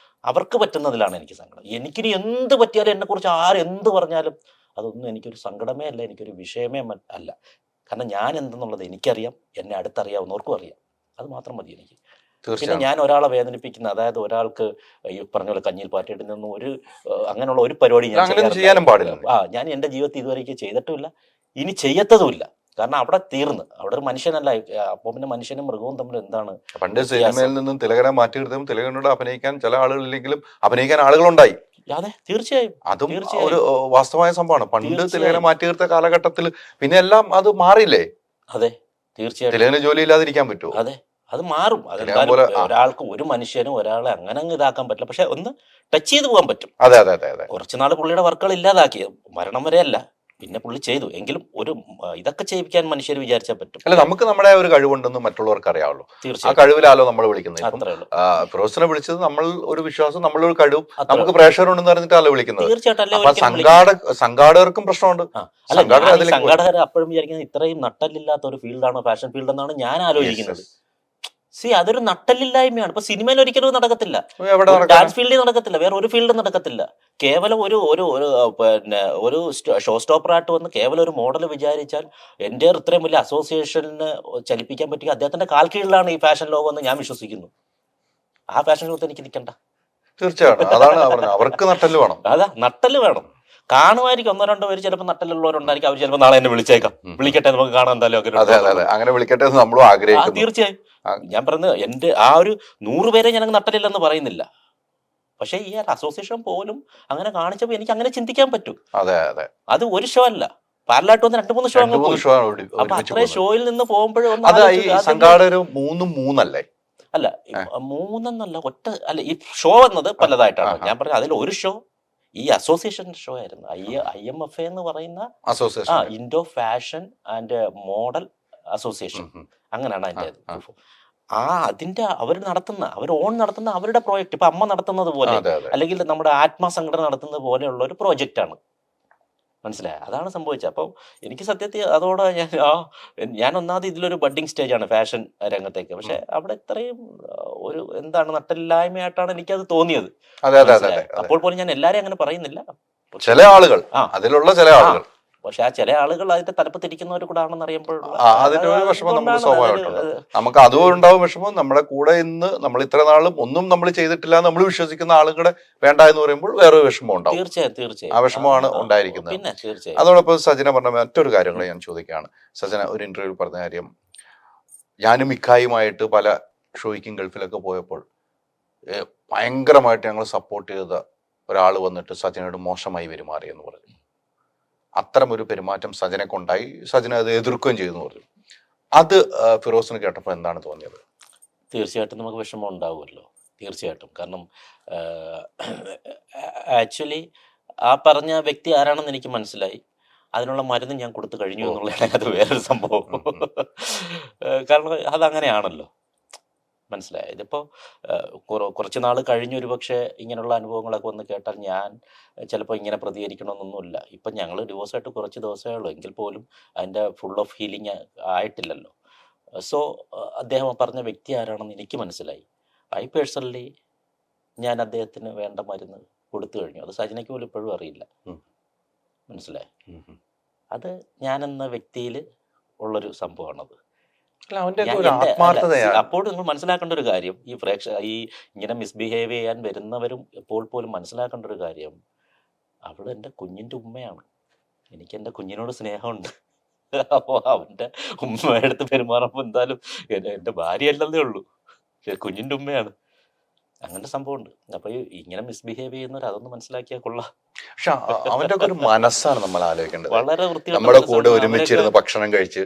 അവർക്ക് പറ്റുന്നതിലാണ് എനിക്ക് സങ്കടം. എനിക്കിനി എന്ത് പറ്റിയാലും എന്നെക്കുറിച്ച് ആരെന്ത് പറഞ്ഞാലും അതൊന്നും എനിക്കൊരു സങ്കടമേ അല്ല, എനിക്കൊരു വിഷയമേ അല്ല. കാരണം ഞാൻ എന്തെന്നുള്ളത് എനിക്കറിയാം, എന്നെ അടുത്തറിയാവുന്നവർക്കും അറിയാം. അത് മാത്രം മതി എനിക്ക്. പിന്നെ ഞാൻ ഒരാളെ വേദനിപ്പിക്കുന്ന, അതായത് ഒരാൾക്ക് ഈ പറഞ്ഞ പോലെ കഞ്ഞിയിൽ പാറ്റിയിട്ട് നിന്നും അങ്ങനെയുള്ള ഒരു പരിപാടി ഞാൻ ചെയ്യാനും പാടില്ല. ഞാൻ എൻ്റെ ജീവിതത്തിൽ ഇതുവരെയ്ക്ക് ചെയ്തിട്ടുമില്ല, ഇനി ചെയ്യത്തതുമില്ല. കാരണം അവിടെ തീർന്ന്, അവിടെ ഒരു മനുഷ്യനല്ല. അപ്പൊ പിന്നെ മനുഷ്യനും മൃഗവും തമ്മിൽ എന്താണ്? പണ്ട് സിനിമയിൽ നിന്നും തിലകനെ മാറ്റി നിർത്തും, തിലകനോട് അഭിനയിക്കാൻ ചില ആളുകളില്ലെങ്കിലും അഭിനയിക്കാൻ ആളുകളുണ്ടായി. അതെ, തീർച്ചയായും. അതും ഒരു വാസ്തവമായ സംഭവമാണ്. പണ്ട് തിലകനെ മാറ്റി നിർത്തിയ കാലഘട്ടത്തിൽ പിന്നെ എല്ലാം അത് മാറിയില്ലേ? അതെ, തീർച്ചയായും. തിലകന് ജോലി ഇല്ലാതിരിക്കാൻ പറ്റുമോ? അതെ, അത് മാറും. ഒരാൾക്ക് ഒരു മനുഷ്യനും ഒരാളെ അങ്ങനെ ഇതാക്കാൻ പറ്റില്ല. പക്ഷെ ഒന്ന് ടച്ച് ചെയ്ത് പോകാൻ പറ്റും. അതെ അതെ അതെ അതെ. കുറച്ചുനാൾ പുള്ളിയുടെ വർക്കുകൾ ഇല്ലാതാക്കി, മരണം വരെയല്ല, പിന്നെ പുള്ളി ചെയ്തു. എങ്കിലും ഒരു ഇതൊക്കെ ചെയ്യിക്കാൻ മനുഷ്യർ വിചാരിച്ചാൽ പറ്റും. അല്ല, നമുക്ക് നമ്മുടെ ഒരു കഴിവുണ്ടെന്ന് മറ്റുള്ളവർക്ക് അറിയാവുള്ളൂ. ആ കഴിവിലാലോ നമ്മൾ വിളിക്കുന്നത്. ഫിറോസിനെ വിളിച്ചത് നമ്മൾ ഒരു വിശ്വാസം, നമ്മളൊരു കഴിവ്, നമുക്ക് പ്രേക്ഷകർ ഉണ്ടെന്ന് പറഞ്ഞിട്ടാണല്ലോ വിളിക്കുന്നത്. തീർച്ചയായിട്ടും സംഘാടകർക്കും പ്രശ്നമുണ്ട്. സംഘാടകർ അപ്പോഴും വിചാരിക്കുന്നത് ഇത്രയും നട്ടല്ലില്ലാത്ത ഒരു ഫീൽഡാണ് ഫാഷൻ ഫീൽഡ് എന്നാണ് ഞാൻ ആലോചിക്കുന്നത്. അതൊരു നട്ടല്ലില്ലായ്മയാണ്. ഇപ്പൊ സിനിമയിൽ ഒരിക്കലും നടക്കത്തില്ല, ഡാൻസ് ഫീൽഡിൽ നടക്കത്തില്ല, വേറെ ഒരു ഫീൽഡും നടക്കത്തില്ല. കേവലം ഒരു ഷോ സ്റ്റോപ്പറായിട്ട് വന്ന് കേവലം ഒരു മോഡൽ വിചാരിച്ചാൽ എൻ്റെ ഇത്രയും വലിയ അസോസിയേഷന് ചലിപ്പിക്കാൻ പറ്റിയ അദ്ദേഹത്തിന്റെ കാൽ കീഴിലാണ് ഈ ഫാഷൻ ലോകം എന്ന് ഞാൻ വിശ്വസിക്കുന്നു. ആ ഫാഷൻ ലോകത്ത് എനിക്ക് നിൽക്കണ്ട. തീർച്ചയായിട്ടും അതാണ് പറഞ്ഞത്, അവർക്ക് നട്ടല് വേണം. നട്ടല് വേണം. കാണുമായിരിക്കും 1-2 പേര് ചിലപ്പോൾ നട്ടലുള്ളവരുണ്ടായിരിക്കും. അവർ ചിലപ്പോൾ നാളെ എന്നെ വിളിച്ചേക്കാം, വിളിക്കട്ടെ നമുക്ക് കാണാൻ എന്തായാലും അതെ അതെ അതെ, അങ്ങനെ വിളിക്കട്ടെ എന്ന് നമ്മളും ആഗ്രഹിക്കുന്നു. തീർച്ചയായും. ഞാൻ പറയുന്നത് എന്റെ ആ ഒരു 100 പേരെ ഞാൻ നട്ടലില്ലെന്ന് പറയുന്നില്ല, പക്ഷെ ഈ അസോസിയേഷൻ പോലും അങ്ങനെ കാണിച്ചപ്പോൾ എനിക്ക് അങ്ങനെ ചിന്തിക്കാൻ പറ്റും. അതെ അതെ, അത് ഒരു ഷോ അല്ല, പാരലായിട്ട് വന്ന് 2-3 ഷോ അങ്ങ് പോയി. അപ്പൊ അത്രയും ഷോയിൽ നിന്ന് പോകുമ്പോഴും സംഘാടകർ 3 അല്ലേ? അല്ല 3 ഒറ്റ അല്ല, ഈ ഷോ എന്നത് പലതായിട്ടാണ്. ഞാൻ പറഞ്ഞത് അതിൽ ഒരു ഷോ ഈ അസോസിയേഷൻ ഷോ ആയിരുന്നു. IMFA എന്ന് പറയുന്ന association, Indo fashion and model association, അങ്ങനെയാണ് അതിന്റെ. അതിന്റെ അവർ ഓൺ നടത്തുന്ന അവരുടെ പ്രോജക്റ്റ്, ഇപ്പൊ അമ്മ നടത്തുന്നത് പോലെ അല്ലെങ്കിൽ നമ്മുടെ ആത്മാ സംഘടന നടത്തുന്നത് പോലെയുള്ള ഒരു പ്രോജക്റ്റ് ആണ്. മനസ്സിലായ? അതാണ് സംഭവിച്ചത്. അപ്പം എനിക്ക് സത്യത്തിൽ അതോടെ ഞാൻ ഒന്നാമത് ഇതിലൊരു ബഡ്ഡിങ് സ്റ്റേജാണ് ഫാഷൻ രംഗത്തേക്ക്. പക്ഷെ അവിടെ ഇത്രയും ഒരു എന്താണ് നട്ടലില്ലായ്മയായിട്ടാണ് എനിക്കത് തോന്നിയത്. അപ്പോൾ പോലും ഞാൻ എല്ലാരെയും അങ്ങനെ പറയുന്നില്ല, ചില ആളുകൾ, അതിലുള്ള ചില ആളുകൾ. പക്ഷെ ആ ചില ആളുകൾ അതിന്റെ തലപ്പത്തിരിക്കുന്നവർ കൂടെ ആണെന്ന് അറിയുമ്പോൾ അതിന്റെ ഒരു വിഷമം നമുക്ക് സ്വാഭാവികമായിട്ടുണ്ട്. നമുക്ക് അതും ഉണ്ടാവും വിഷമം. നമ്മുടെ കൂടെ ഇന്ന് നമ്മൾ ഇത്ര നാളും ഒന്നും നമ്മൾ ചെയ്തിട്ടില്ല നമ്മൾ വിശ്വസിക്കുന്ന ആളുകളെ വേണ്ട എന്ന് പറയുമ്പോൾ വേറൊരു വിഷമം ഉണ്ടാവും. തീർച്ചയായും ആ വിഷമമാണ് ഉണ്ടായിരിക്കുന്നത്. പിന്നെ തീർച്ചയായും അതോടൊപ്പം സജന പറഞ്ഞ മറ്റൊരു കാര്യങ്ങൾ ഞാൻ ചോദിക്കുകയാണ്. സജന ഒരു ഇന്റർവ്യൂവിൽ പറഞ്ഞ കാര്യം, ഞാനും മിക്കായുമായിട്ട് പല ഷോയ്ക്കും ഗൾഫിലൊക്കെ പോയപ്പോൾ ഭയങ്കരമായിട്ട് ഞങ്ങൾ സപ്പോർട്ട് ചെയ്ത ഒരാൾ വന്നിട്ട് സജനയോട് മോശമായി പെരുമാറി എന്ന് പറഞ്ഞു. അത്തരം ഒരു പെരുമാറ്റം സജനക്കുണ്ടായി, സജന അത് എതിർക്കുകയും ചെയ്തു പറഞ്ഞു. അത് ഫിറോസിന് കേട്ടപ്പോൾ എന്താണ് തോന്നിയത്? തീർച്ചയായിട്ടും നമുക്ക് വിഷമം ഉണ്ടാവുമല്ലോ, തീർച്ചയായിട്ടും. കാരണം ആക്ച്വലി ആ പറഞ്ഞ വ്യക്തി ആരാണെന്ന് എനിക്ക് മനസ്സിലായി. അതിനുള്ള മരുന്ന് ഞാൻ കൊടുത്തു കഴിഞ്ഞു എന്നുള്ളതാണ് അത് വേറൊരു സംഭവം. കാരണം അതങ്ങനെയാണല്ലോ, മനസ്സിലായത്. ഇതിപ്പോൾ കുറച്ച് നാൾ കഴിഞ്ഞ് ഒരു പക്ഷേ ഇങ്ങനെയുള്ള അനുഭവങ്ങളൊക്കെ വന്ന് കേട്ടാൽ ഞാൻ ചിലപ്പോൾ ഇങ്ങനെ പ്രതികരിക്കണമെന്നൊന്നുമില്ല. ഇപ്പം ഞങ്ങൾ ഡിവോഴ്സായിട്ട് കുറച്ച് ദിവസമേ ഉള്ളൂ, എങ്കിൽ പോലും അതിൻ്റെ ഫുൾ ഓഫ് ഹീലിംഗ് ആയിട്ടില്ലല്ലോ. സോ അദ്ദേഹം പറഞ്ഞ വ്യക്തി ആരാണെന്ന് എനിക്ക് മനസ്സിലായി. പേഴ്സണലി ഞാൻ അദ്ദേഹത്തിന് വേണ്ട മരുന്ന് കൊടുത്തു കഴിഞ്ഞു. അത് സജനയ്ക്ക് പോലും ഇപ്പോഴും അറിയില്ല, മനസ്സിലായി. അത് ഞാനെന്ന വ്യക്തിയിൽ ഉള്ളൊരു സംഭവമാണത്. അപ്പോൾ നിങ്ങൾ മനസ്സിലാക്കേണ്ട ഒരു കാര്യം, ഈ ഇങ്ങനെ മിസ്ബിഹേവ് ചെയ്യാൻ വരുന്നവരും എപ്പോൾ പോലും മനസ്സിലാക്കേണ്ട ഒരു കാര്യം, അവൾ എൻ്റെ കുഞ്ഞിൻ്റെ ഉമ്മയാണ്. എനിക്ക് എൻ്റെ കുഞ്ഞിനോട് സ്നേഹമുണ്ട്. അപ്പോൾ അവൻ്റെ ഉമ്മയെടുത്ത് പെരുമാറുമ്പോൾ എന്തായാലും എൻ്റെ ഭാര്യയല്ലെന്നേ ഉള്ളൂ, കുഞ്ഞിൻ്റെ ഉമ്മയാണ്. അങ്ങനത്തെ സംഭവമുണ്ട്. അപ്പൊ ഇങ്ങനെ മിസ്ബിഹേവ് ചെയ്യുന്നവർ അതൊന്ന് മനസ്സിലാക്കിയാൽ കൊള്ളാം. പക്ഷെ അവന്റെ ഒക്കെ ഒരു മനസ്സാണ് നമ്മൾ ആലോചിക്കേണ്ടത്. വളരെ നമ്മുടെ കൂടെ ഒരുമിച്ചിരുന്ന് ഭക്ഷണം കഴിച്ച്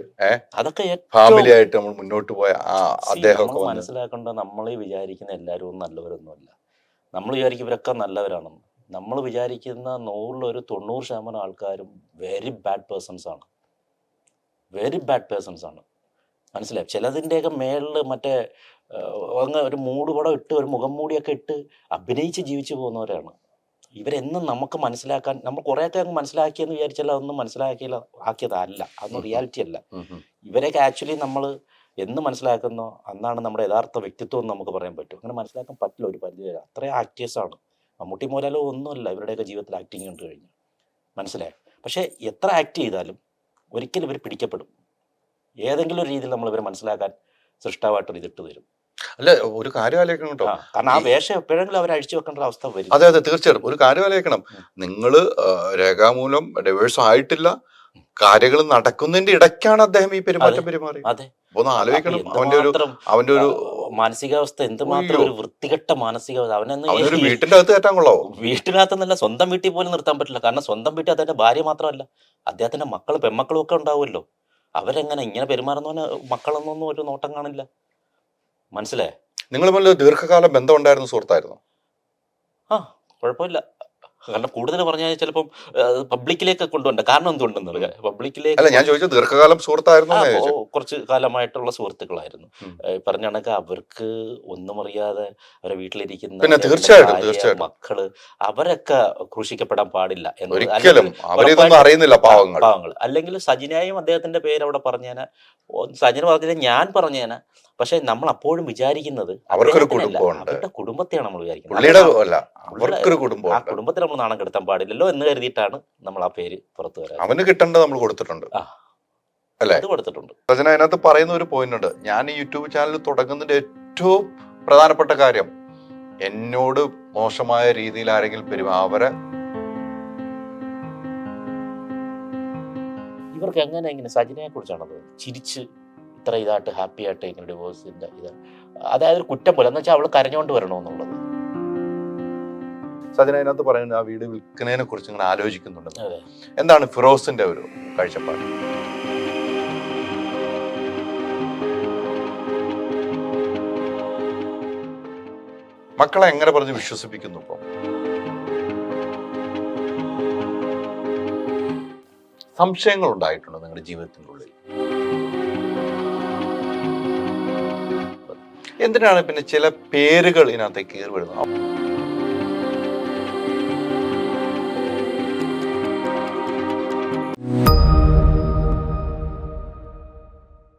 അതൊക്കെ ഫാമിലി ആയിട്ട് നമ്മൾ മുന്നോട്ട് പോയ അദ്ദേഹം മനസ്സിലാക്കേണ്ട, നമ്മളീ വിചാരിക്കുന്ന എല്ലാവരും നല്ലവരൊന്നുമല്ല. നമ്മൾ വിചാരിക്കും ഇവരൊക്കെ നല്ലവരാണെന്ന്. നമ്മൾ വിചാരിക്കുന്ന 100-ൽ 90% ആൾക്കാരും വെരി ബാഡ് പേഴ്സൺസ് ആണ്. മനസ്സിലായി? ചിലതിൻ്റെയൊക്കെ മേളിൽ മറ്റേ അങ്ങ് ഒരു മൂടുപടം ഇട്ട് ഒരു മുഖം മൂടിയൊക്കെ ഇട്ട് അഭിനയിച്ച് ജീവിച്ചു പോകുന്നവരാണ് ഇവരെന്നും. നമുക്ക് മനസ്സിലാക്കാൻ നമ്മൾ കുറേയൊക്കെ അങ്ങ് മനസ്സിലാക്കിയെന്ന് വിചാരിച്ചാൽ അതൊന്നും ആക്കിയതല്ല, അതൊന്നും റിയാലിറ്റി അല്ല. ഇവരെയൊക്കെ ആക്ച്വലി നമ്മൾ എന്ന് മനസ്സിലാക്കുന്നോ അന്നാണ് നമ്മുടെ യഥാർത്ഥ വ്യക്തിത്വം എന്ന് നമുക്ക് പറയാൻ പറ്റും. അങ്ങനെ മനസ്സിലാക്കാൻ പറ്റില്ല ഒരു പരിധി വരെ. അത്രയും ആക്ടേഴ്സാണ്. മമ്മൂട്ടി മോഹൻലാലോ ഒന്നുമല്ല ഇവരുടെയൊക്കെ ജീവിതത്തിൽ ആക്ടിങ് കണ്ടു കഴിഞ്ഞു, മനസ്സിലായി. പക്ഷേ എത്ര ആക്ട് ചെയ്താലും ഒരിക്കലും ഇവർ പിടിക്കപ്പെടും. ഏതെങ്കിലും ഒരു രീതിയിൽ നമ്മൾ ഇവരെ മനസ്സിലാക്കാൻ സൃഷ്ടാവായിട്ടൊരു ഇതിട്ട് തരും. അല്ല, ഒരു കാര്യം ആലോചിക്കണം കേട്ടോ, കാരണം ആ വേഷം എപ്പോഴെങ്കിലും അവർ അഴിച്ചു വെക്കേണ്ട അവസ്ഥ വരും. അതെ അതെ, തീർച്ചയായിട്ടും. ഒരു കാര്യം ആലോചിക്കണം, നിങ്ങള് രേഖാമൂലം ഡൈവേഴ്സ് ആയിട്ടില്ല, കാര്യങ്ങൾ നടക്കുന്നതിന്റെ ഇടയ്ക്കാണ് അദ്ദേഹം ഈ പെരുമാറ്റം പെരുമാറി. അതെ, ഒന്ന് ആലോചിക്കണം. അവന്റെ ഒരു മാനസികാവസ്ഥ എന്തുമാത്രം ഒരു വൃത്തികെട്ട മാനസികാവസ്ഥ. അവനൊരു വീട്ടിന്റെ അകത്ത് കയറ്റാൻ കൊള്ളാവോ? വീട്ടിനകത്തെന്നല്ല, സ്വന്തം വീട്ടിൽ പോലും നിർത്താൻ പറ്റില്ല. കാരണം സ്വന്തം വീട്ടിൽ അദ്ദേഹത്തിന്റെ ഭാര്യ മാത്രമല്ല, അദ്ദേഹത്തിന്റെ മക്കളും പെൺമക്കളും ഒക്കെ ഉണ്ടാവുമല്ലോ. അവരെങ്ങനെ ഇങ്ങനെ പെരുമാറുന്നവന് മക്കളൊന്നും ഒരു നോട്ടം കാണില്ല, മനസ്സിലായേ? നിങ്ങൾ തമ്മിൽ ദീർഘകാലം ബന്ധം ഉണ്ടായിരുന്ന സുഹൃത്തായിരുന്നു? കുഴപ്പമില്ല. കാരണം കൂടുതൽ പറഞ്ഞാൽ ചിലപ്പം പബ്ലിക്കിലേക്ക് കൊണ്ടുപോകണ്ട. കാരണം എന്തുകൊണ്ടെന്ന് പബ്ലിക്കിലേക്ക് അല്ല ഞാൻ ചോദിച്ചത്, ദീർഘകാലം സുഹൃത്തായിരുന്നു? കുറച്ച് കാലമായിട്ടുള്ള സുഹൃത്തുക്കളായിരുന്നു. പറഞ്ഞ കണക്ക് അവർക്ക് ഒന്നും അറിയാതെ അവരെ വീട്ടിലിരിക്കുന്ന തീർച്ചയായിട്ടും മക്കള് അവരൊക്കെ ക്രൂശിക്കപ്പെടാൻ പാടില്ല അറിയുന്നില്ല പാവങ്ങൾ. അല്ലെങ്കിൽ സജിനായും അദ്ദേഹത്തിന്റെ പേര് അവിടെ പറഞ്ഞേന, സജിന പറഞ്ഞതിനെ ഞാൻ പറഞ്ഞേന. പക്ഷെ നമ്മൾ അപ്പോഴും വിചാരിക്കുന്നത് അവരുടെ കുടുംബത്തെയാണ് നമ്മൾ വിചാരിക്കുന്നത്. ആ കുടുംബത്തെ നമ്മൾ നാണം കെടുത്താൻ പാടില്ലല്ലോ എന്ന് കരുതിയിട്ടാണ് നമ്മൾ ആ പേര് പുറത്തു വരാൻ. അവന് കിട്ടേണ്ടത് നമ്മൾ കൊടുത്തിട്ടുണ്ട്, അല്ലേ? കൊടുത്തിട്ടുണ്ട്. സജന അതിനകത്ത് പറയുന്ന ഒരു പോയിന്റ് ഉണ്ട്. ഞാൻ ഈ യൂട്യൂബ് ചാനൽ തുടങ്ങുന്നതിന്റെ ഏറ്റവും പ്രധാനപ്പെട്ട കാര്യം, എന്നോട് മോശമായ രീതിയിൽ ആരെങ്കിലും അവരെ ഇവർക്ക് എങ്ങനെ സജിനയെ കുറിച്ചാണത് ചിരിച്ച് ഇത്ര ഇതായിട്ട് ഹാപ്പി ആയിട്ട് ഇങ്ങനെ ഡിവോഴ്സിന്റെ ഇത്, അതായത് ഒരു കുറ്റം പോലെ എന്ന് വെച്ചാൽ അവൾ കരഞ്ഞോണ്ട് വരണമെന്നുള്ളത്. സജിന അതിനകത്ത് പറയുന്നത് ആ വീട് വിൽക്കുന്നതിനെ കുറിച്ച് ഇങ്ങനെ ആലോചിക്കുന്നുണ്ട്. അതെ. എന്താണ് ഫിറോസിന്റെ ഒരു കാഴ്ചപ്പാട്? മക്കളെ എങ്ങനെ പറഞ്ഞ് വിശ്വസിപ്പിക്കുന്നു? ഇപ്പം സംശയങ്ങൾ ഉണ്ടായിട്ടുണ്ടോ നിങ്ങളുടെ ജീവിതത്തിൻ്റെ ഉള്ളിൽ? എന്തിനാണ് പിന്നെ ചില പേരുകൾ ഇതിനകത്തേക്ക് കയറി വരുന്നത്?